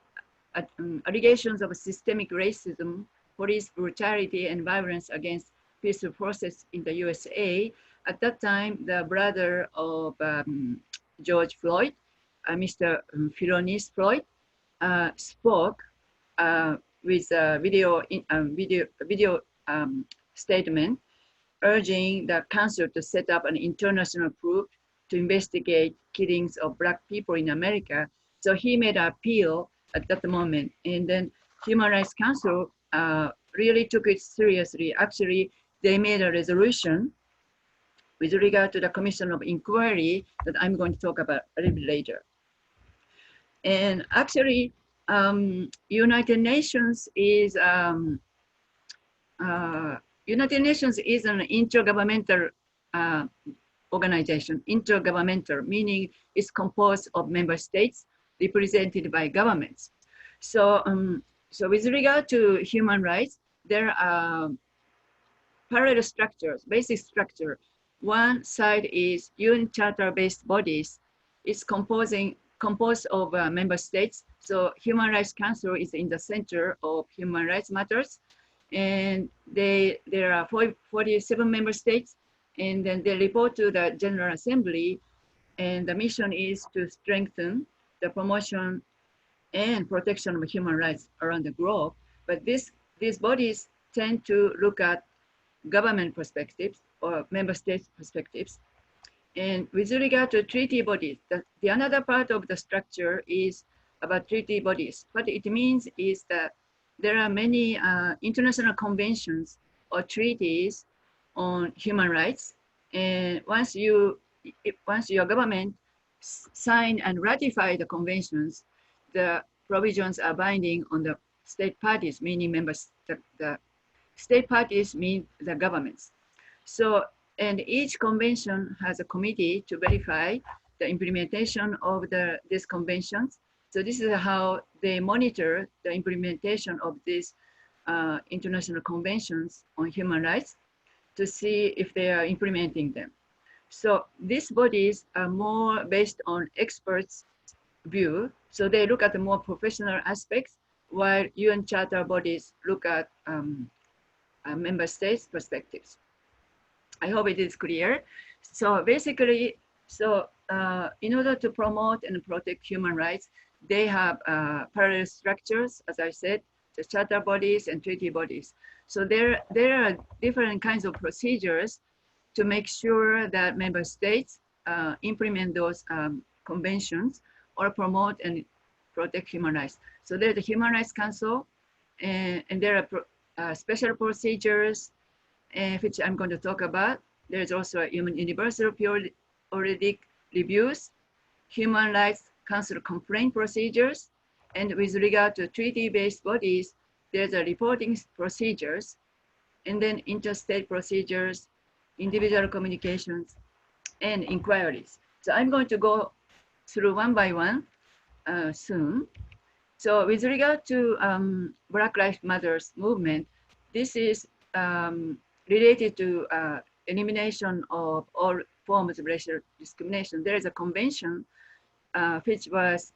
allegations of systemic racism, police brutality, and violence against peaceful process in the USA. At that time, the brother of George Floyd, Mr. Philonis Floyd, spoke with a video statement urging the council to set up an international group to investigate killings of Black people in America. So he made an appeal at that moment, and then Human Rights Council really took it seriously. Actually, they made a resolution with regard to the Commission of Inquiry that I'm going to talk about a little bit later. And actually, United Nations is an intergovernmental organization. Intergovernmental meaning it's composed of member states represented by governments. So, so with regard to human rights, there are parallel structures, basic structure. One side is UN Charter-based bodies. It's composed of member states. So Human Rights Council is in the center of human rights matters. And there are 47 member states, and then they report to the General Assembly. And the mission is to strengthen the promotion and protection of human rights around the globe. But these bodies tend to look at government perspectives or member states perspectives. And with regard to treaty bodies, the another part of the structure is about treaty bodies. What it means is that there are many international conventions or treaties on human rights. And once your government sign and ratify the conventions, the provisions are binding on the state parties, meaning members. The state parties mean the governments. So And each convention has a committee to verify the implementation of these conventions. So this is how they monitor the implementation of these international conventions on human rights to see if they are implementing them. So these bodies are more based on experts' view. So they look at the more professional aspects, while UN Charter bodies look at member states' perspectives. I hope it is clear. So basically, in order to promote and protect human rights, they have parallel structures, as I said, the charter bodies and treaty bodies. So there are different kinds of procedures to make sure that member states implement those conventions or promote and protect human rights. So there's the Human Rights Council, and there are special procedures, which I'm going to talk about. There's also a universal periodic reviews, Human Rights Council complaint procedures, and with regard to treaty-based bodies, there's a reporting procedures, and then interstate procedures, individual communications, and inquiries. So I'm going to go through one by one soon. So with regard to Black Lives Matter movement, this is related to elimination of all forms of racial discrimination. There is a convention which was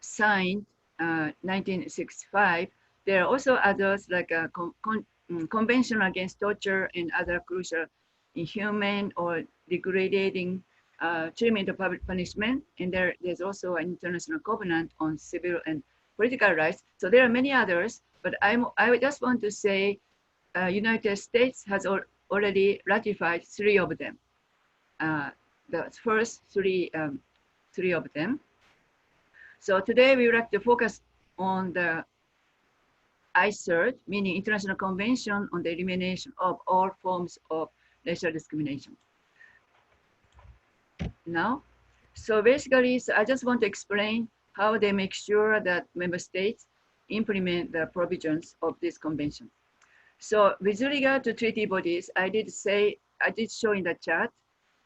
signed 1965. There are also others like a Convention Against Torture and other crucial inhuman or degrading treatment of public punishment. And there's also an international covenant on civil and political rights. So there are many others, but I just want to say United States has already ratified 3 of them. The first three of them. So today we would like to focus on the ICERD, meaning International Convention on the Elimination of All Forms of Racial Discrimination. Now, so basically, I just want to explain how they make sure that member states implement the provisions of this convention. So with regard to treaty bodies, I did show in the chat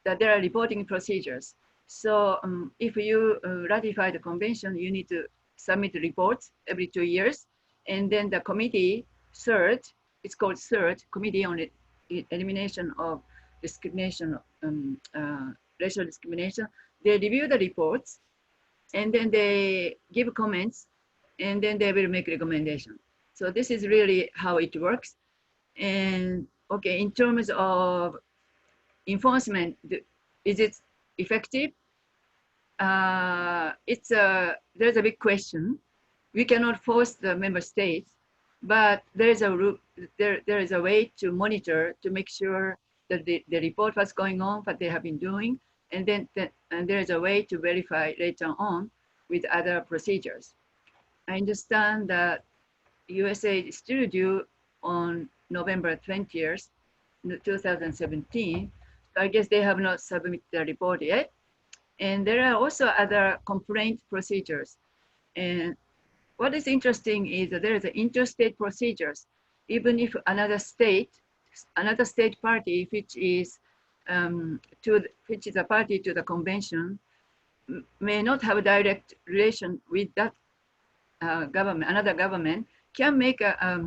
that there are reporting procedures. So if you ratify the convention, you need to submit reports every 2 years. And then the committee, CERT, it's called CERT, Committee on Elimination of Discrimination, Racial Discrimination. They review the reports, and then they give comments, and then they will make recommendations. So this is really how it works. And okay, in terms of enforcement, is it effective? There's a big question. We cannot force the member states, but there is a way to monitor to make sure that they report what's going on, what they have been doing, and then there is a way to verify later on with other procedures. I understand that USA is still due on November 20th, 2017. So I guess they have not submitted the report yet. And there are also other complaint procedures. And what is interesting is that there is interstate procedures. Even if another state party, which is a party to the convention, may not have a direct relation with that government, another government, can make a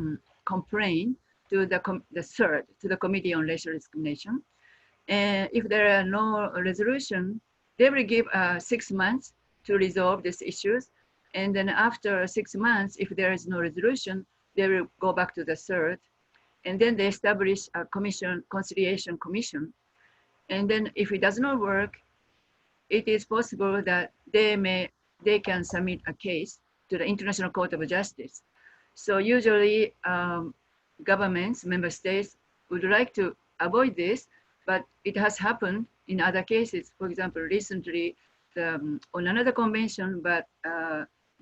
complaint to the CERT, to the Committee on Racial Discrimination. And if there are no resolution, they will give 6 months to resolve these issues. And then after 6 months, if there is no resolution, they will go back to the CERT. And then they establish a conciliation commission. And then if it does not work, it is possible that they can submit a case to the International Court of Justice. So usually governments, member states would like to avoid this, but it has happened in other cases. For example, recently on another convention, but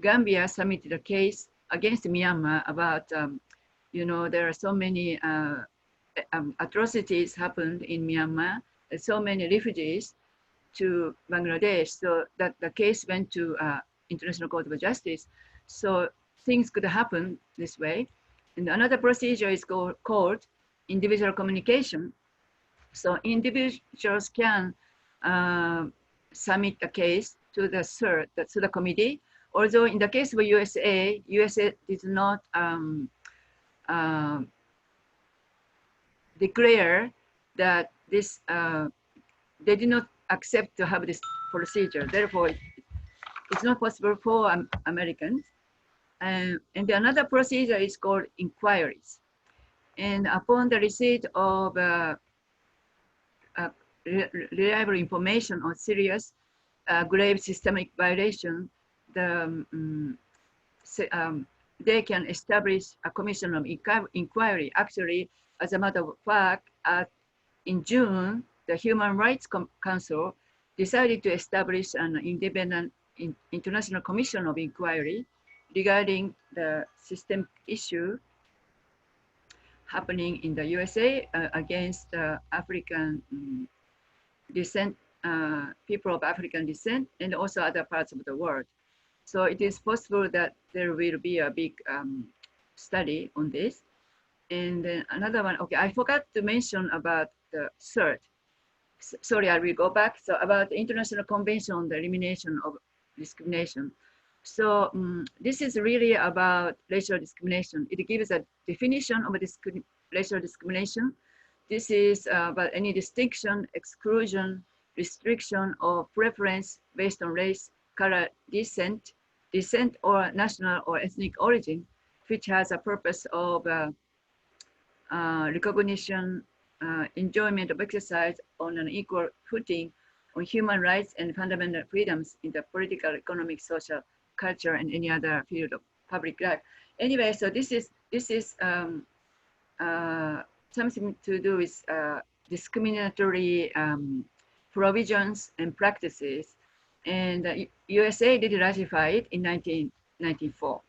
Gambia submitted a case against Myanmar about, there are so many atrocities happened in Myanmar, so many refugees to Bangladesh, so that the case went to International Court of Justice. So things could happen this way. And another procedure is called individual communication. So individuals can submit the case to the CERT, to the committee. Although in the case of USA did not declare that this, they did not accept to have this procedure. Therefore, it's not possible for Americans. And another procedure is called inquiries. And upon the receipt of reliable information on serious grave systemic violation, they can establish a commission of inquiry. Actually, as a matter of fact, in June, the Human Rights Council decided to establish an independent international commission of inquiry regarding the systemic issue happening in the USA against African descent, people of African descent, and also other parts of the world. So it is possible that there will be a big study on this. And then another one, okay, I forgot to mention about the CERT. Sorry, I will go back. So about the International Convention on the Elimination of Discrimination. So this is really about racial discrimination. It gives a definition of racial discrimination. This is about any distinction, exclusion, restriction, or preference based on race, color, descent, or national or ethnic origin, which has a purpose of recognition, enjoyment of exercise on an equal footing on human rights and fundamental freedoms in the political, economic, social, culture, and any other field of public life. Anyway, so this is something to do with discriminatory provisions and practices. And USA did ratify it in 1994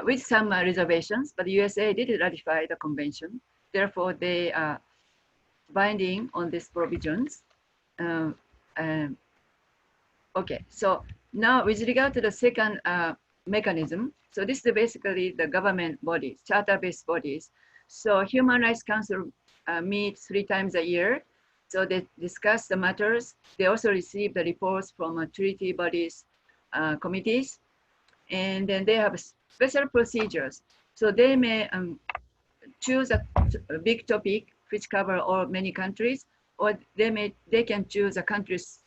with some reservations, but the USA did ratify the convention. Therefore, they are binding on these provisions. Okay, so now with regard to the second mechanism, so this is basically the government bodies, charter-based bodies. So Human Rights Council meets 3 times a year. So they discuss the matters. They also receive the reports from treaty bodies, committees, and then they have special procedures. So they may choose a big topic which cover all many countries, or they can choose a country's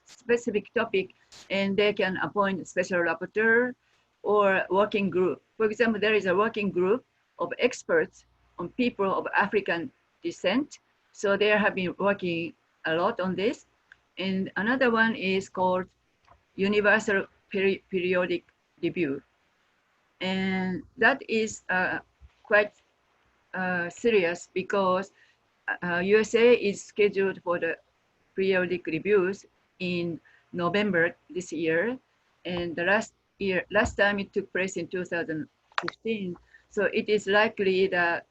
specific topic, and they can appoint a special rapporteur or working group. For example, there is a working group of experts on people of African descent. So they have been working a lot on this. And another one is called Universal Periodic Review. And that is quite serious because USA is scheduled for the periodic reviews in November this year. And the last time it took place in 2015. So it is likely that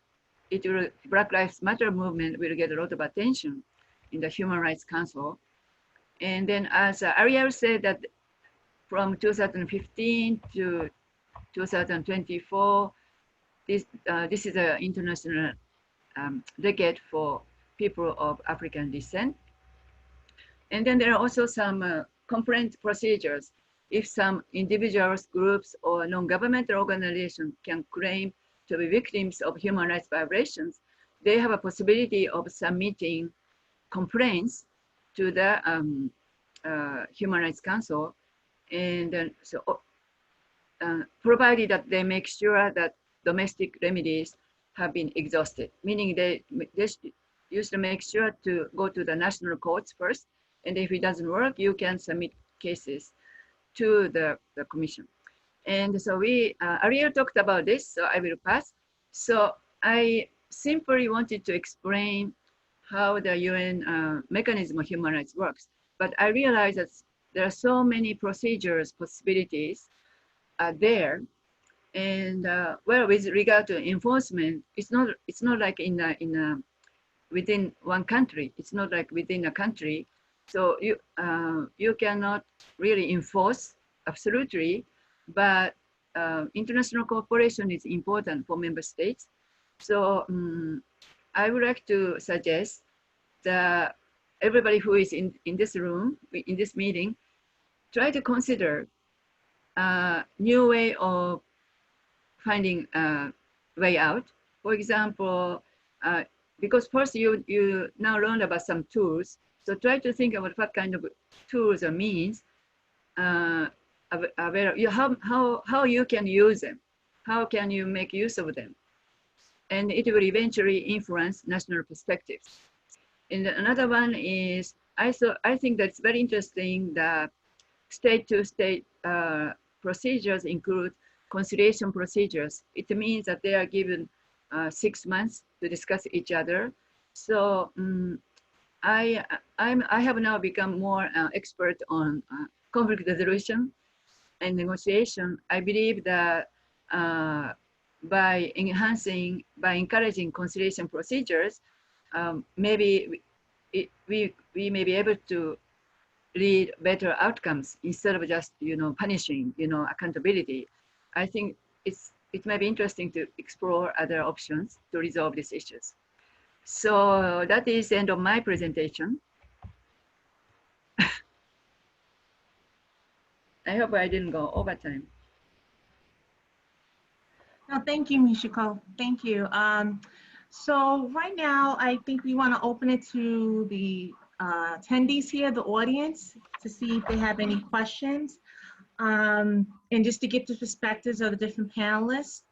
Black Lives Matter movement will get a lot of attention in the Human Rights Council. And then as Ariel said that from 2015 to 2024, this is an international decade for people of African descent. And then there are also some complaint procedures. If some individuals, groups, or non-governmental organizations can claim to be victims of human rights violations, they have a possibility of submitting complaints to the Human Rights Council. And then, provided that they make sure that domestic remedies have been exhausted, meaning they used to make sure to go to the national courts first. And if it doesn't work, you can submit cases to the commission. And so Ariel talked about this, so I will pass. So I simply wanted to explain how the UN mechanism of human rights works. But I realized that there are so many procedures, possibilities there. And well, with regard to enforcement, it's not like within one country. It's not like within a country. So you cannot really enforce absolutely, but international cooperation is important for member states. So I would like to suggest everybody who is in this room, in this meeting, try to consider a new way of finding a way out. For example, because first you now learned about some tools, so try to think about what kind of tools or means how you can use them, how can you make use of them, and it will eventually influence national perspectives. And another one is, I think that's very interesting that state-to-state procedures include conciliation procedures. It means that they are given 6 months to discuss each other. So I have now become more expert on conflict resolution and negotiation. I believe that by encouraging conciliation procedures, maybe we may be able to lead better outcomes instead of just punishing accountability. I think it may be interesting to explore other options to resolve these issues. So that is the end of my presentation. I hope I didn't go over time. No, thank you, Michiko. Thank you. So right now, I think we want to open it to the attendees here, the audience, to see if they have any questions. And just to get the perspectives of the different panelists,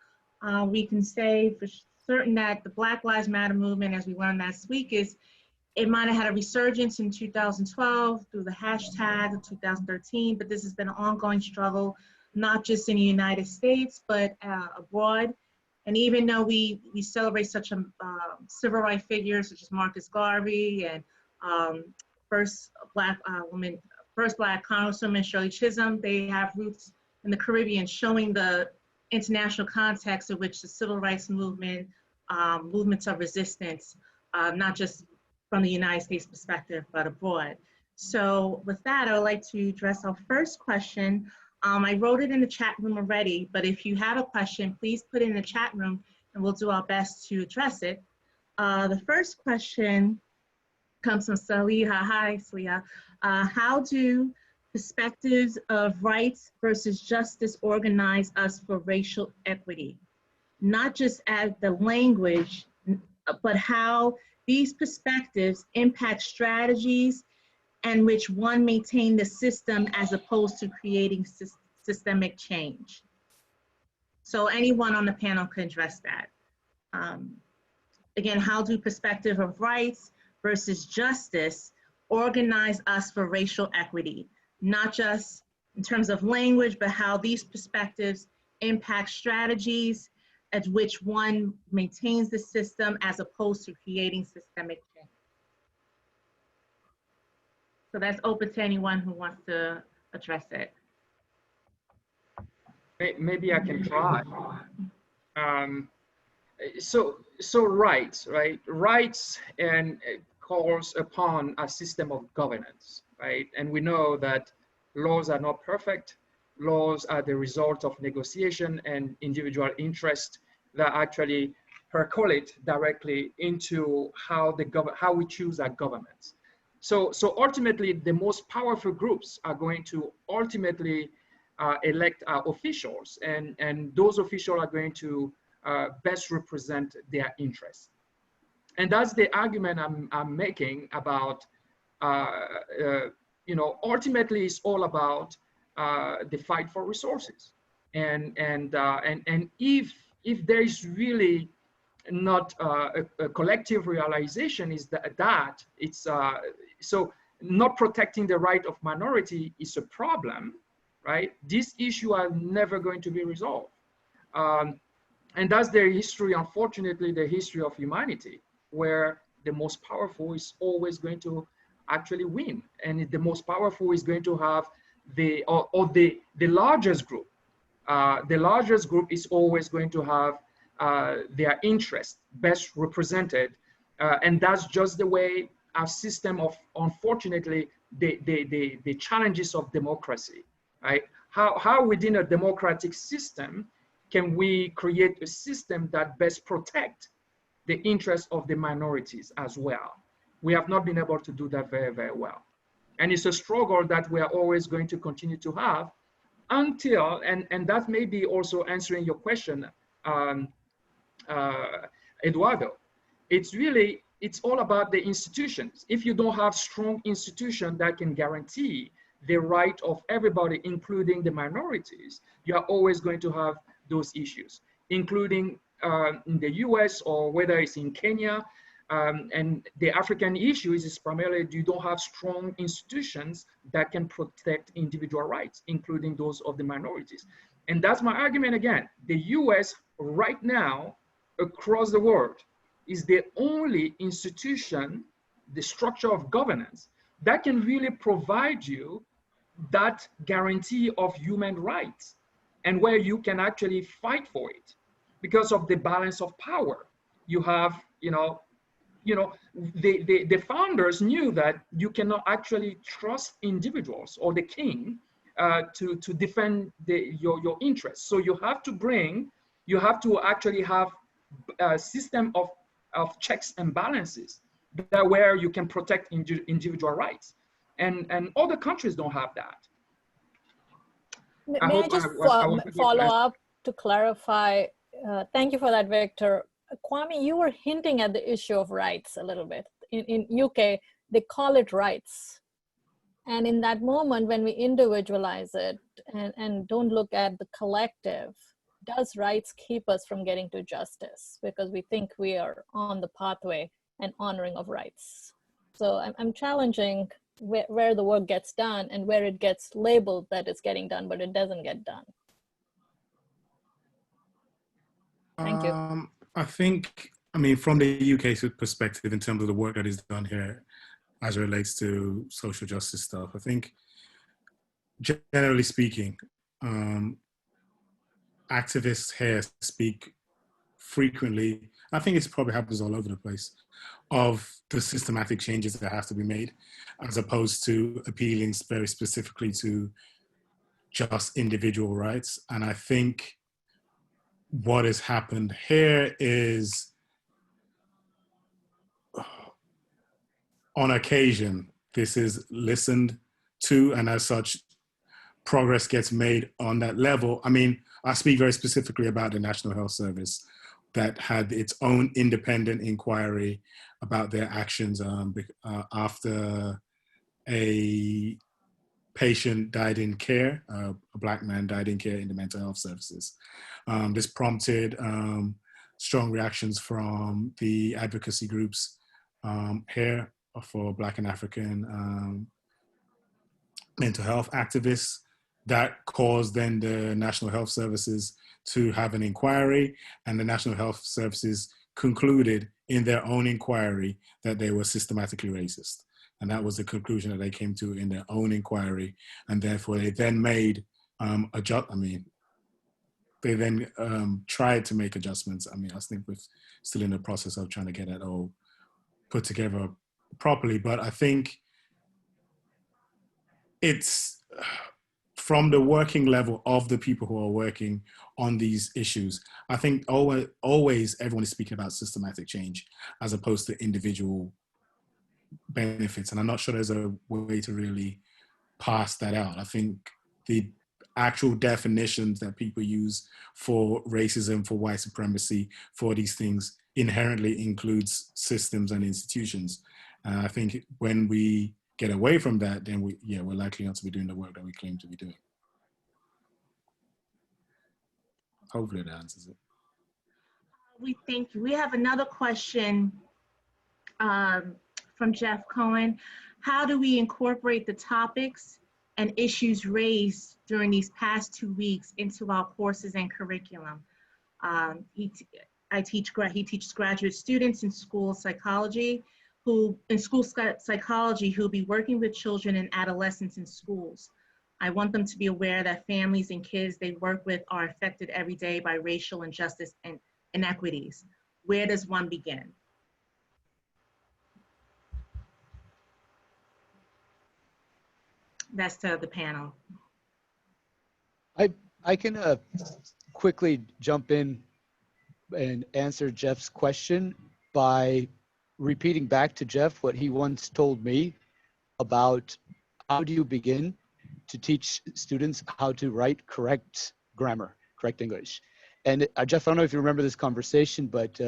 we can say for certain that the Black Lives Matter movement, as we learned last week, it might have had a resurgence in 2012 through the hashtag of 2013, but this has been an ongoing struggle, not just in the United States, but abroad. And even though we celebrate such a civil rights figures such as Marcus Garvey and first Black Congresswoman Shirley Chisholm, they have roots in the Caribbean, showing the international context in which the civil rights movement, movements of resistance, not just from the United States perspective, but abroad. So with that, I would like to address our first question. I wrote it in the chat room already, but if you have a question, please put it in the chat room and we'll do our best to address it. The first question comes from Saliha. Hi, Saliha. How do perspectives of rights versus justice organize us for racial equity? Not just as the language, but how these perspectives impact strategies and which one maintain the system as opposed to creating systemic change. So anyone on the panel can address that. Again, how do perspective of rights versus justice organize us for racial equity? Not just in terms of language, but how these perspectives impact strategies at which one maintains the system as opposed to creating systemic change. So that's open to anyone who wants to address it. Maybe I can try. So rights, right? Rights and calls upon a system of governance, right? And we know that laws are not perfect. Laws are the result of negotiation and individual interest that actually percolate directly into how we choose our governments. So ultimately, the most powerful groups are going to ultimately elect our officials, and those officials are going to best represent their interests. And that's the argument I'm making about, ultimately it's all about the fight for resources. And if there is really not a collective realization, is that it's so not protecting the right of minority is a problem, right? These issues are never going to be resolved. And that's the history, unfortunately, the history of humanity, where the most powerful is always going to actually win. And the most powerful is going to have the largest group. The largest group is always going to have their interest best represented. And that's just the way our system of, unfortunately, the challenges of democracy, right? How within a democratic system can we create a system that best protect the interests of the minorities as well? we have not been able to do that very, very well. And it's a struggle that we are always going to continue to have until, and that may be also answering your question, Eduardo, it's all about the institutions. If you don't have strong institutions that can guarantee the right of everybody, including the minorities, you are always going to have those issues, including in the US or whether it's in Kenya. And the African issue is primarily you don't have strong institutions that can protect individual rights, including those of the minorities. And that's my argument again. The US right now, across the world, is the only institution, the structure of governance, that can really provide you that guarantee of human rights and where you can actually fight for it because of the balance of power. You have, the founders knew that you cannot actually trust individuals or the king to defend your interests. So you have to actually have a system of checks and balances that where you can protect individual rights. And other countries don't have that. May I just follow up to clarify? Thank you for that, Victor. Kwame, you were hinting at the issue of rights a little bit. In UK, they call it rights. And in that moment, when we individualize it and don't look at the collective, does rights keep us from getting to justice? Because we think we are on the pathway and honoring of rights. So I'm challenging where the work gets done and where it gets labeled that it's getting done, but it doesn't get done. Thank you. I think, from the UK perspective, in terms of the work that is done here as it relates to social justice stuff, I think, generally speaking, activists here speak frequently, I think it probably happens all over the place, of the systematic changes that have to be made, as opposed to appealing very specifically to just individual rights. And I think what has happened here is, on occasion, this is listened to, and as such, progress gets made on that level. I speak very specifically about the National Health Service that had its own independent inquiry about their actions after a patient died in care, a Black man died in care in the mental health services. This prompted strong reactions from the advocacy groups here for Black and African mental health activists. That caused then the National Health Services to have an inquiry, and the National Health Services concluded in their own inquiry that they were systematically racist. And that was the conclusion that they came to in their own inquiry. And therefore they then made they then tried to make adjustments. I think we're still in the process of trying to get it all put together properly. But I think it's from the working level of the people who are working on these issues. I think always everyone is speaking about systematic change as opposed to individual benefits. And I'm not sure there's a way to really pass that out. I think the actual definitions that people use for racism, for white supremacy, for these things inherently includes systems and institutions. And I think when we get away from that, then we're likely not to be doing the work that we claim to be doing. Hopefully that answers it. We thank you. We have another question from Jeff Cohen. How do we incorporate the topics and issues raised during these past 2 weeks into our courses and curriculum? He teaches graduate students in school psychology who'll be working with children and adolescents in schools. I want them to be aware that families and kids they work with are affected every day by racial injustice and inequities. Where does one begin? That's to the panel. I can quickly jump in and answer Jeff's question by repeating back to Jeff what he once told me about how do you begin to teach students how to write correct grammar, correct English. And Jeff, I don't know if you remember this conversation, but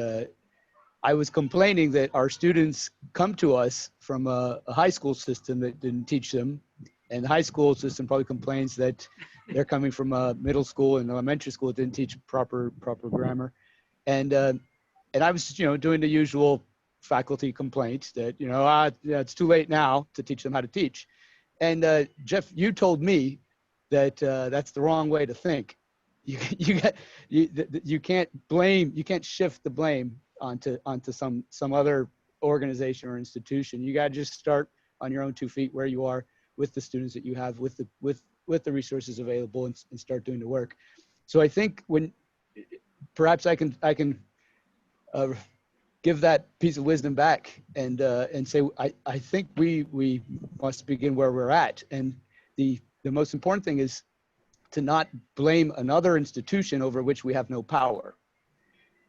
I was complaining that our students come to us from a high school system that didn't teach them. And the high school system probably complains that they're coming from a middle school and elementary school that didn't teach proper grammar. And I was, doing the usual faculty complaints that, yeah, it's too late now to teach them how to teach. And Jeff, you told me that that's the wrong way to think. You can't shift the blame onto some other organization or institution. You got to just start on your own 2 feet where you are with the students that you have, with the resources available, and start doing the work. So I think when perhaps I can give that piece of wisdom back and say I think we must begin where we're at, and the most important thing is to not blame another institution over which we have no power.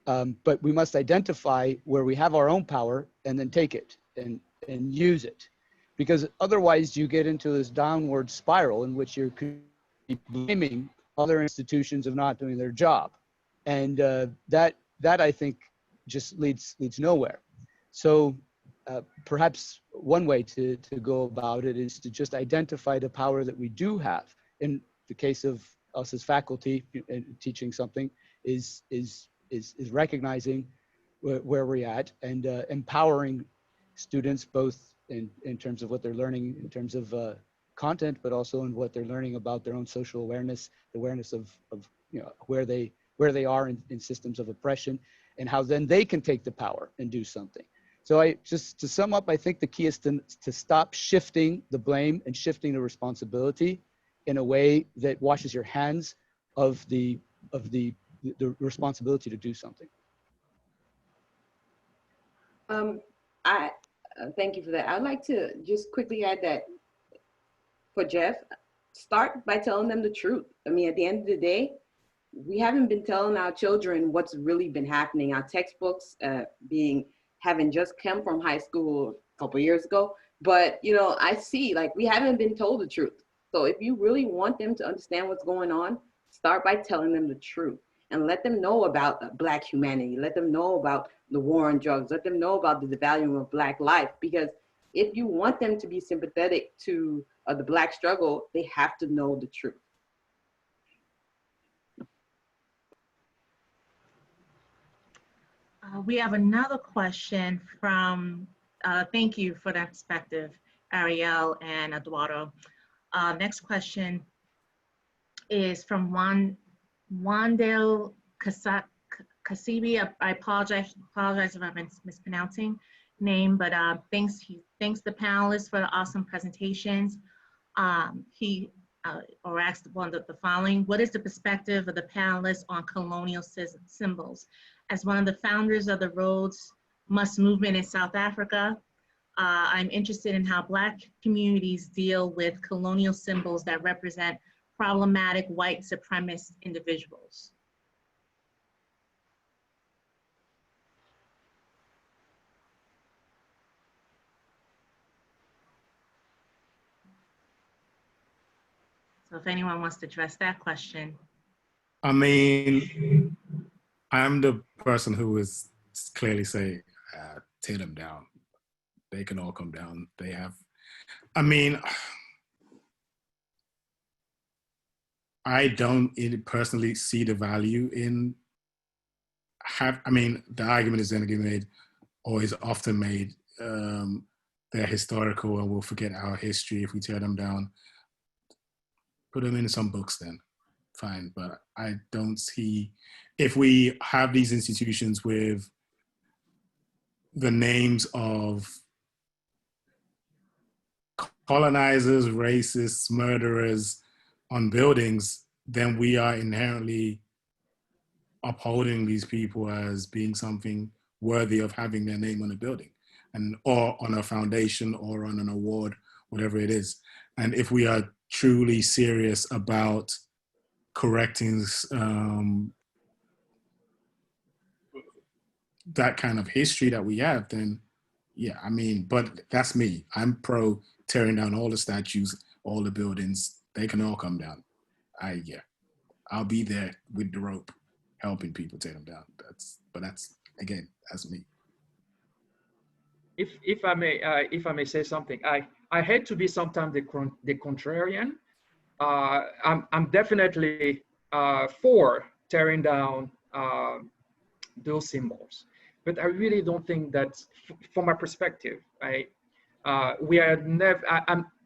But we must identify where we have our own power and then take it and use it. Because otherwise you get into this downward spiral in which you're blaming other institutions of not doing their job. And that I think just leads nowhere. So perhaps one way to go about it is to just identify the power that we do have. In the case of us as faculty teaching something is recognizing where we're at and empowering students both in terms of what they're learning in terms of content, but also in what they're learning about their own social awareness, the awareness of where they are in systems of oppression, and how then they can take the power and do something. So just to sum up, I think the key is to stop shifting the blame and shifting the responsibility in a way that washes your hands of the responsibility to do something. I thank you for that. I'd like to just quickly add that for Jeff, start by telling them the truth. I mean, at the end of the day, we haven't been telling our children what's really been happening. Our textbooks having just come from high school a couple years ago, but I see we haven't been told the truth. So if you really want them to understand what's going on, start by telling them the truth and let them know about Black humanity. Let them know about the war on drugs. Let them know about the devaluing of Black life. Because if you want them to be sympathetic to the Black struggle, they have to know the truth. We have another question from, thank you for that perspective, Ariel and Eduardo. Next question is from Wandel Kasibi. I apologize if I've been mispronouncing name, but thanks the panelists for the awesome presentations. He asked the following: what is the perspective of the panelists on colonial symbols? As one of the founders of the Rhodes Must movement in South Africa, I'm interested in how Black communities deal with colonial symbols that represent problematic white supremacist individuals. So if anyone wants to address that question. I mean, I'm the person who is clearly say, tear them down. They can all come down. They have, I mean, I don't personally see the value in the argument is going to be made, or is often made, they're historical and we'll forget our history if we tear them down. Put them in some books then, fine. But I don't see, if we have these institutions with the names of colonizers, racists, murderers on buildings, then we are inherently upholding these people as being something worthy of having their name on a building, or on a foundation or on an award, whatever it is. And if we are truly serious about correcting that kind of history that we have, then yeah, I mean, but that's me. I'm pro tearing down all the statues, all the buildings. They can all come down. Yeah, I'll be there with the rope, helping people tear them down. But that's again, that's me. If I may say something, I hate to be sometimes the contrarian. I'm definitely for tearing down those symbols, but I really don't think that, from my perspective, we are never.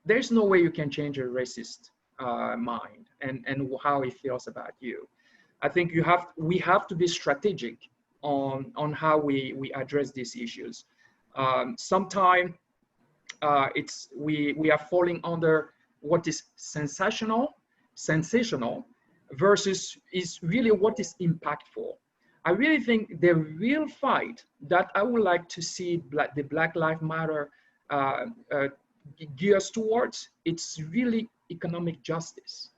There's no way you can change a racist mind and how he feels about you. I think we have to be strategic on how we address these issues. Sometimes we are falling under what is sensational versus is really what is impactful. I really think the real fight that I would like to see the Black Lives Matter gears towards, it's really economic justice.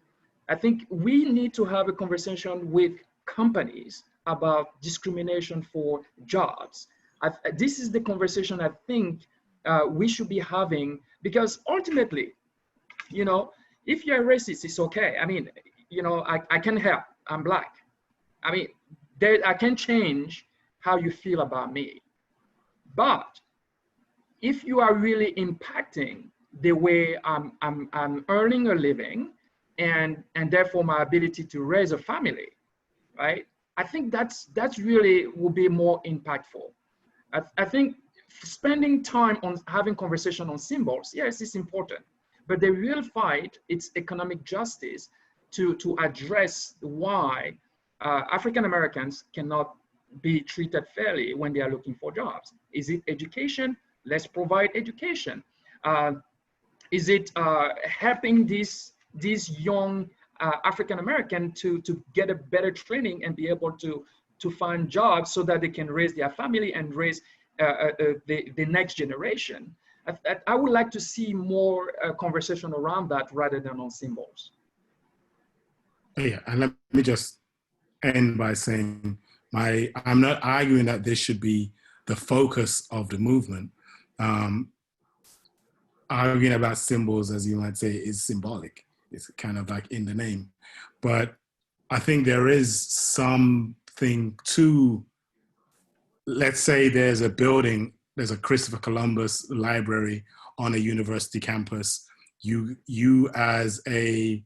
I think we need to have a conversation with companies about discrimination for jobs. This is the conversation I think we should be having, because ultimately, you know, if you're racist, it's okay. I mean, you know, I can help. I'm Black. I mean, I can change how you feel about me. But if you are really impacting the way I'm earning a living, and therefore my ability to raise a family, right? I think that's really will be more impactful. I think spending time on having conversation on symbols, yes, it's important, but the real fight, it's economic justice to address why African Americans cannot be treated fairly when they are looking for jobs. Is it education? Let's provide education. Is it helping these young African American to get a better training and be able to find jobs so that they can raise their family and raise the next generation? I would like to see more conversation around that rather than on symbols. Yeah, and let me just end by saying I'm not arguing that this should be the focus of the movement. Arguing about symbols, as you might say, is symbolic. It's kind of like in the name. But I think there is something to, let's say there's a building, there's a Christopher Columbus library on a university campus. You as a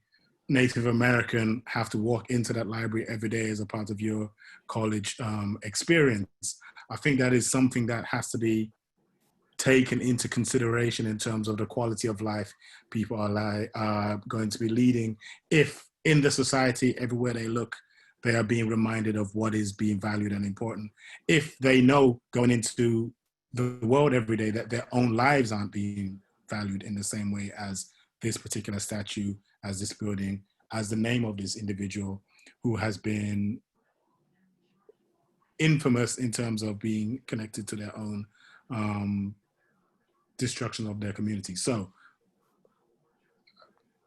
Native American have to walk into that library every day as a part of your college experience. I think that is something that has to be taken into consideration in terms of the quality of life people are going to be leading. If in the society, everywhere they look, they are being reminded of what is being valued and important. If they know going into the world every day that their own lives aren't being valued in the same way as this particular statue, as this building, as the name of this individual who has been infamous in terms of being connected to their own destruction of their community. So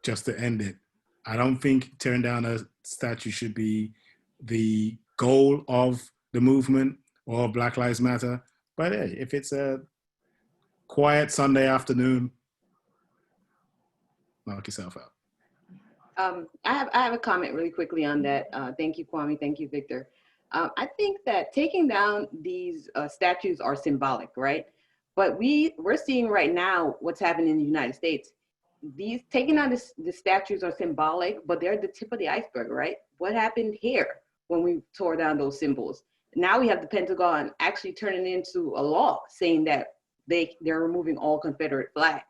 just to end it, I don't think tearing down a statue should be the goal of the movement or Black Lives Matter. But hey, if it's a quiet Sunday afternoon, knock yourself out. I have a comment really quickly on that. Thank you, Kwame. Thank you, Victor. I think that taking down these statues are symbolic, right? But we're seeing right now what's happening in the United States. These taking down the statues are symbolic, but they're the tip of the iceberg, right? What happened here when we tore down those symbols? Now we have the Pentagon actually turning into a law saying that they're removing all Confederate flags.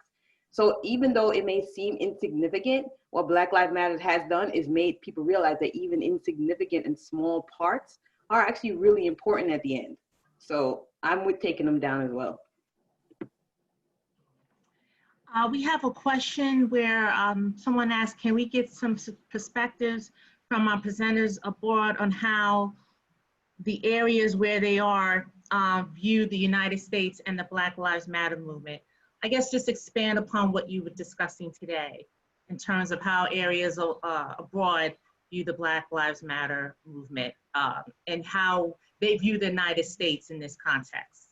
So even though it may seem insignificant, what Black Lives Matter has done is made people realize that even insignificant and small parts are actually really important at the end. So I'm with taking them down as well. We have a question where someone asked, can we get some perspectives from our presenters abroad on how the areas where they are view the United States and the Black Lives Matter movement? I guess just expand upon what you were discussing today in terms of how areas abroad view the Black Lives Matter movement and how they view the United States in this context.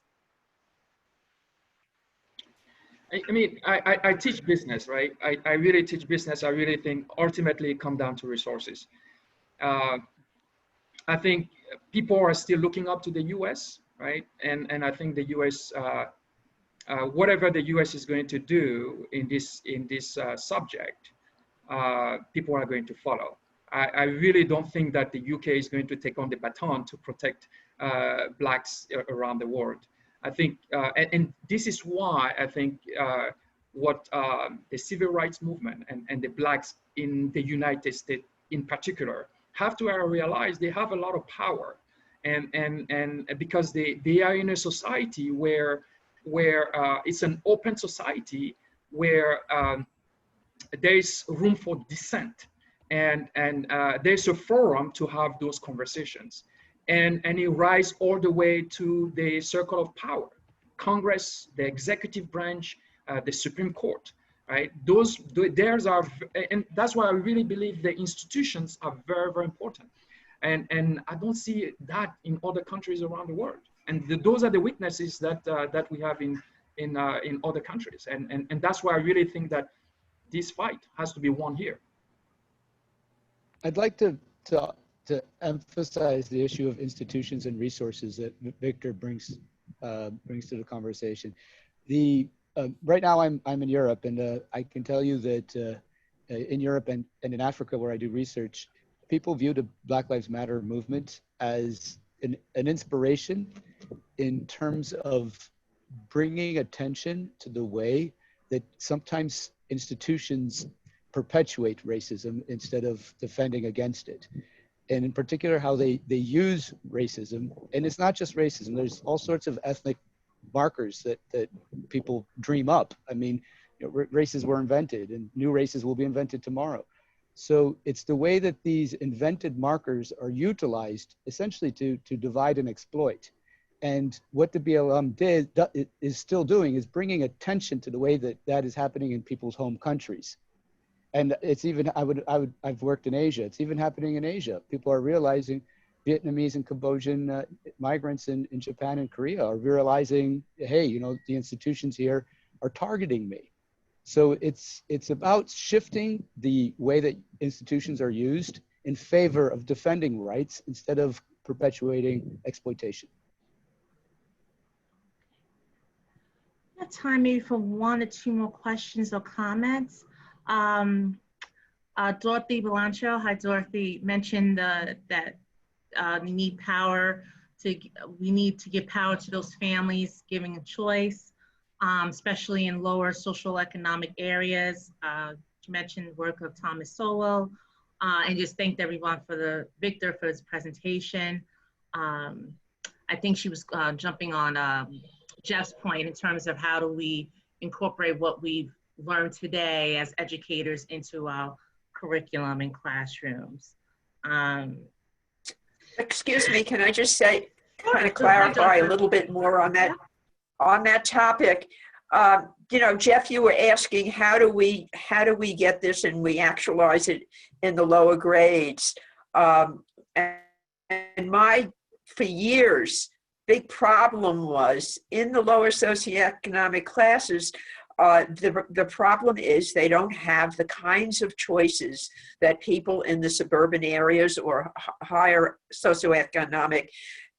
I mean, I teach business, right? I really teach business. I really think ultimately it comes down to resources. I think people are still looking up to the U.S., right? And I think the U.S., whatever the U.S. is going to do in this subject, people are going to follow. I really don't think that the UK is going to take on the baton to protect Blacks around the world. I think, and this is why I think what the civil rights movement and the Blacks in the United States in particular have to realize they have a lot of power. And because they are in a society where it's an open society where there's room for dissent, and there's a forum to have those conversations, and it rises all the way to the circle of power, Congress, the executive branch, the Supreme Court, right? Theirs are, and that's why I really believe the institutions are very, very important, and I don't see that in other countries around the world, and those are the weaknesses that we have in other countries, and that's why I really think that this fight has to be won here. I'd like to emphasize the issue of institutions and resources that Victor brings to the conversation. Right now I'm in Europe, and I can tell you that in Europe and in Africa, where I do research, people view the Black Lives Matter movement as an inspiration in terms of bringing attention to the way that sometimes institutions perpetuate racism instead of defending against it. And in particular, how they use racism. And it's not just racism, there's all sorts of ethnic markers that people dream up. I mean, races were invented and new races will be invented tomorrow. So it's the way that these invented markers are utilized essentially to divide and exploit. And what the BLM is still doing is bringing attention to the way that is happening in people's home countries. And it's even, I've worked in Asia. It's even happening in Asia. People are realizing, Vietnamese and Cambodian migrants in Japan and Korea are realizing, hey, the institutions here are targeting me. So it's about shifting the way that institutions are used in favor of defending rights instead of perpetuating exploitation. We have time maybe for one or two more questions or comments. Dorothy Belancho, hi Dorothy, mentioned that we need to give power to those families, giving a choice, especially in lower social economic areas. She mentioned the work of Thomas Sowell, and just thanked everyone Victor for his presentation. I think she was jumping on Jeff's point in terms of how do we incorporate what we've learned today as educators into our curriculum in classrooms. Excuse me, can I just say, kind of clarify a little bit more on that topic? Jeff, you were asking how do we get this and we actualize it in the lower grades? And for years, big problem was in the lower socioeconomic classes, the problem is they don't have the kinds of choices that people in the suburban areas or higher socioeconomic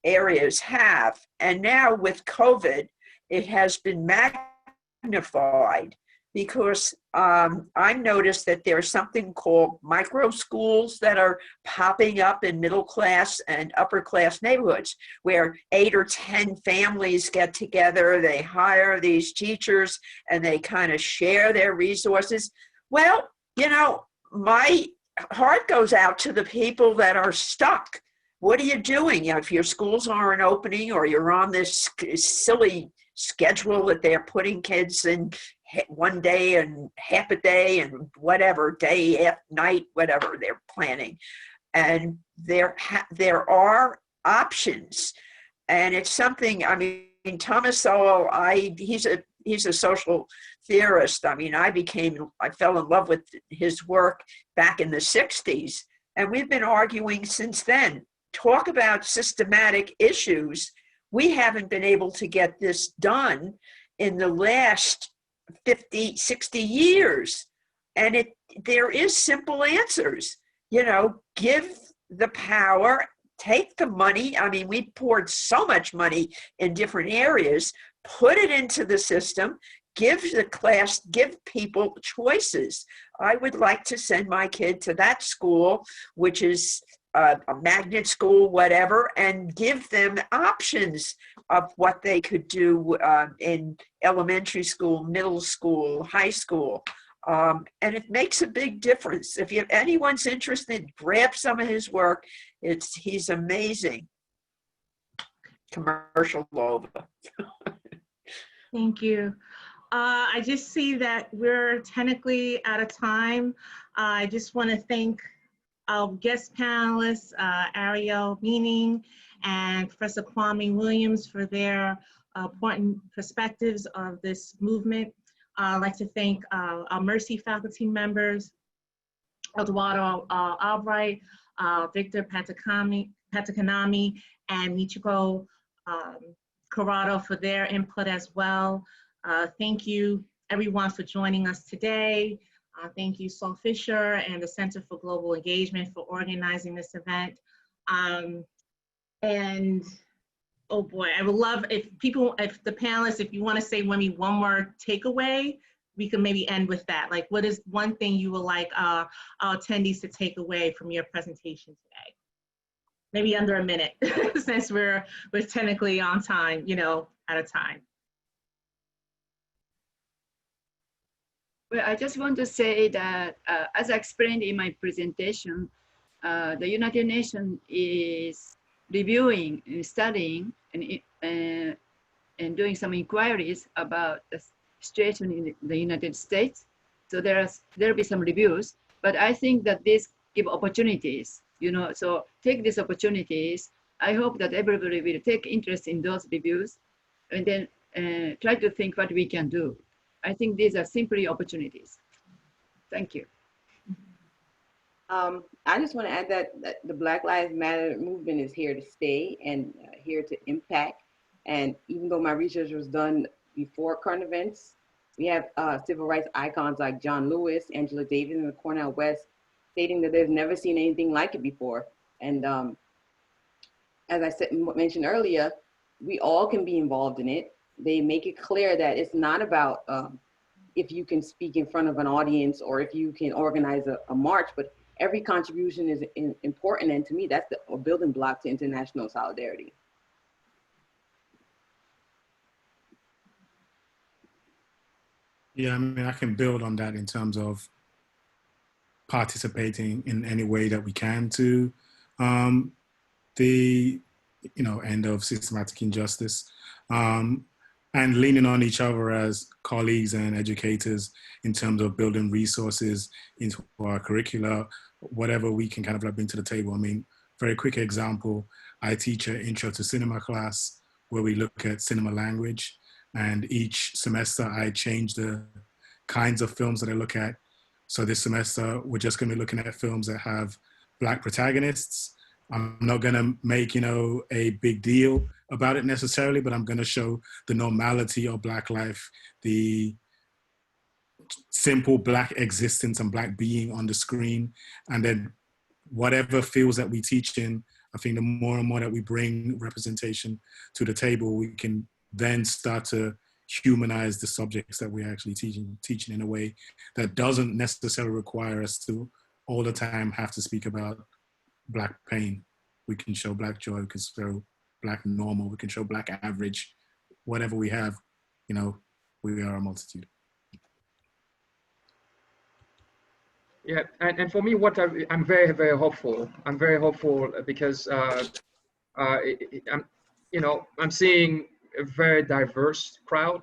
areas have. And now with COVID, it has been magnified because I noticed that there's something called micro schools that are popping up in middle class and upper class neighborhoods where 8 or 10 families get together, they hire these teachers and they kind of share their resources. Well, my heart goes out to the people that are stuck. What are you doing? If your schools aren't opening or you're on this silly schedule that they're putting kids in one day and half a day and whatever day, night, whatever they're planning. And there are options. And it's something, Thomas Sowell, he's a social theorist. I fell in love with his work back in the 60s. And we've been arguing since then. Talk about systematic issues. We haven't been able to get this done in the last 50, 60 years. And there is simple answers, you know, give the power, take the money. I mean, we poured so much money in different areas, put it into the system, give the class, give people choices. I would like to send my kid to that school, which is a magnet school, whatever, and give them options of what they could do in elementary school, middle school, high school. And it makes a big difference. If anyone's interested, grab some of his work. He's amazing. Commercial over. Thank you. I just see that we're technically out of time. I just want to thank our guest panelists, Ariel Beaning and Professor Kwame Williams, for their important perspectives of this movement. I'd like to thank our Mercy faculty members, Eduardo Albright, Victor Petta Konami, and Michiko Kuroda for their input as well. Thank you everyone for joining us today. Thank you, Saul Fisher and the Center for Global Engagement for organizing this event. And oh boy, I would love if the panelists, if you want to say maybe one more takeaway, we can maybe end with that. Like, what is one thing you would like our attendees to take away from your presentation today? Maybe under a minute, since we're technically on time, you know, out of time. Well, I just want to say that, as I explained in my presentation, the United Nations is reviewing, studying, and doing some inquiries about the situation in the United States. So there'll be some reviews, but I think that this give opportunities, you know, so take these opportunities. I hope that everybody will take interest in those reviews and then try to think what we can do. I think these are simply opportunities. Thank you. I just want to add that the Black Lives Matter movement is here to stay and here to impact. And even though my research was done before current events, we have civil rights icons like John Lewis, Angela Davis, and the Cornel West stating that they've never seen anything like it before. And as I mentioned earlier, we all can be involved in it. They make it clear that it's not about if you can speak in front of an audience or if you can organize a march, but every contribution is important. And to me, that's a building block to international solidarity. Yeah, I mean, I can build on that in terms of participating in any way that we can to the end of systematic injustice, and leaning on each other as colleagues and educators in terms of building resources into our curricula, whatever we can kind of like bring to the table. I mean, very quick example, I teach an intro to cinema class where we look at cinema language, and each semester I change the kinds of films that I look at. So this semester, we're just gonna be looking at films that have Black protagonists. I'm not gonna make, a big deal about it necessarily, but I'm gonna show the normality of Black life, the simple Black existence and Black being on the screen. And then whatever fields that we teach in, I think the more and more that we bring representation to the table, we can then start to humanize the subjects that we're actually teaching in a way that doesn't necessarily require us to all the time have to speak about Black pain. We can show Black joy, we can show Black normal, we can show Black average, whatever we have, we are a multitude. Yeah, and for me, I'm very, very hopeful. I'm very hopeful because I'm seeing a very diverse crowd.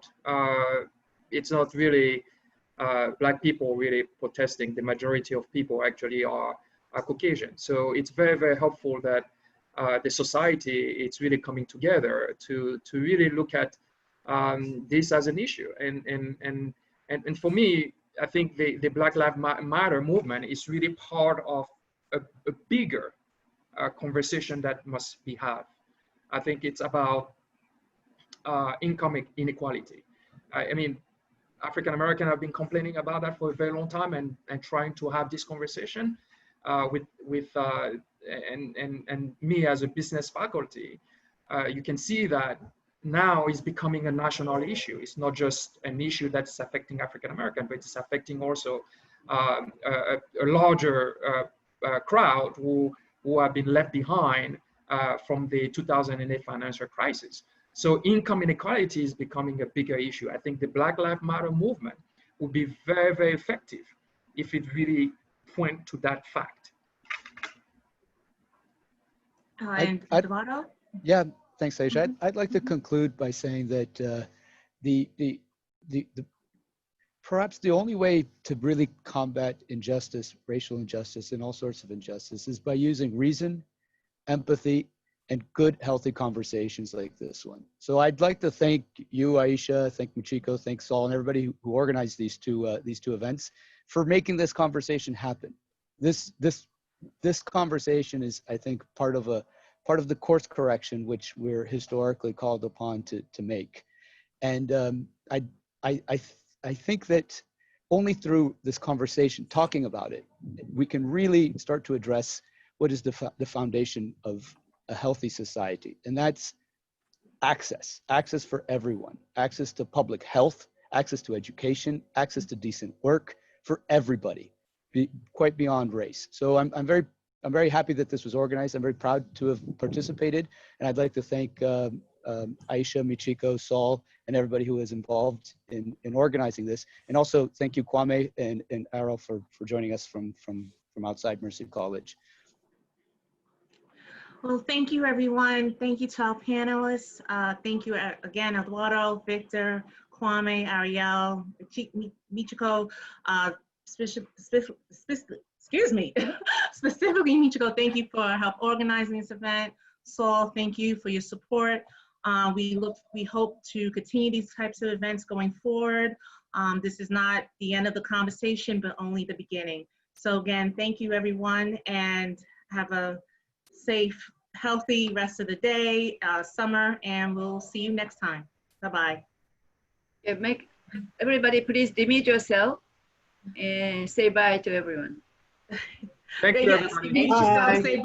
It's not really Black people really protesting. The majority of people actually are Caucasian. So it's very, very helpful that the society is really coming together to really look at this as an issue. And for me, I think the Black Lives Matter movement is really part of a bigger conversation that must be had. I think it's about income inequality. I mean, African American have been complaining about that for a very long time and trying to have this conversation with me as a business faculty. You can see that now it's becoming a national issue. It's not just an issue that's affecting African American, but it's affecting also a larger crowd who have been left behind from the 2008 financial crisis. So income inequality is becoming a bigger issue. I think the Black Lives Matter movement would be very, very effective if it really went to that fact. And Eduardo? Yeah, thanks, Aisha. I'd like to conclude by saying that perhaps the only way to really combat injustice, racial injustice, and all sorts of injustice is by using reason, empathy, and good, healthy conversations like this one. So I'd like to thank you, Aisha, thank Michiko, thank Saul, and everybody who organized these two events for making this conversation happen. This conversation is, I think, part of the course correction which we're historically called upon to make. And I think that only through this conversation, talking about it, we can really start to address what is the foundation of a healthy society. And that's access for everyone, access to public health, access to education, access to decent work for everybody, quite beyond race. So I'm very happy that this was organized. I'm very proud to have participated. And I'd like to thank Aisha, Michiko, Saul, and everybody who is involved in organizing this. And also thank you, Kwame and Ariel, for joining us from outside Mercy College. Well, thank you, everyone. Thank you to our panelists. Thank you again, Eduardo, Victor, Kwame, Ariel, Michiko, excuse me, specifically Michiko, thank you for help organizing this event. Saul, thank you for your support. We hope to continue these types of events going forward. This is not the end of the conversation, but only the beginning. So again, thank you, everyone, and have a safe, healthy rest of the day, summer, and we'll see you next time. Bye-bye. Yeah, everybody please demeet yourself and say bye to everyone. Thank you, everybody. Bye.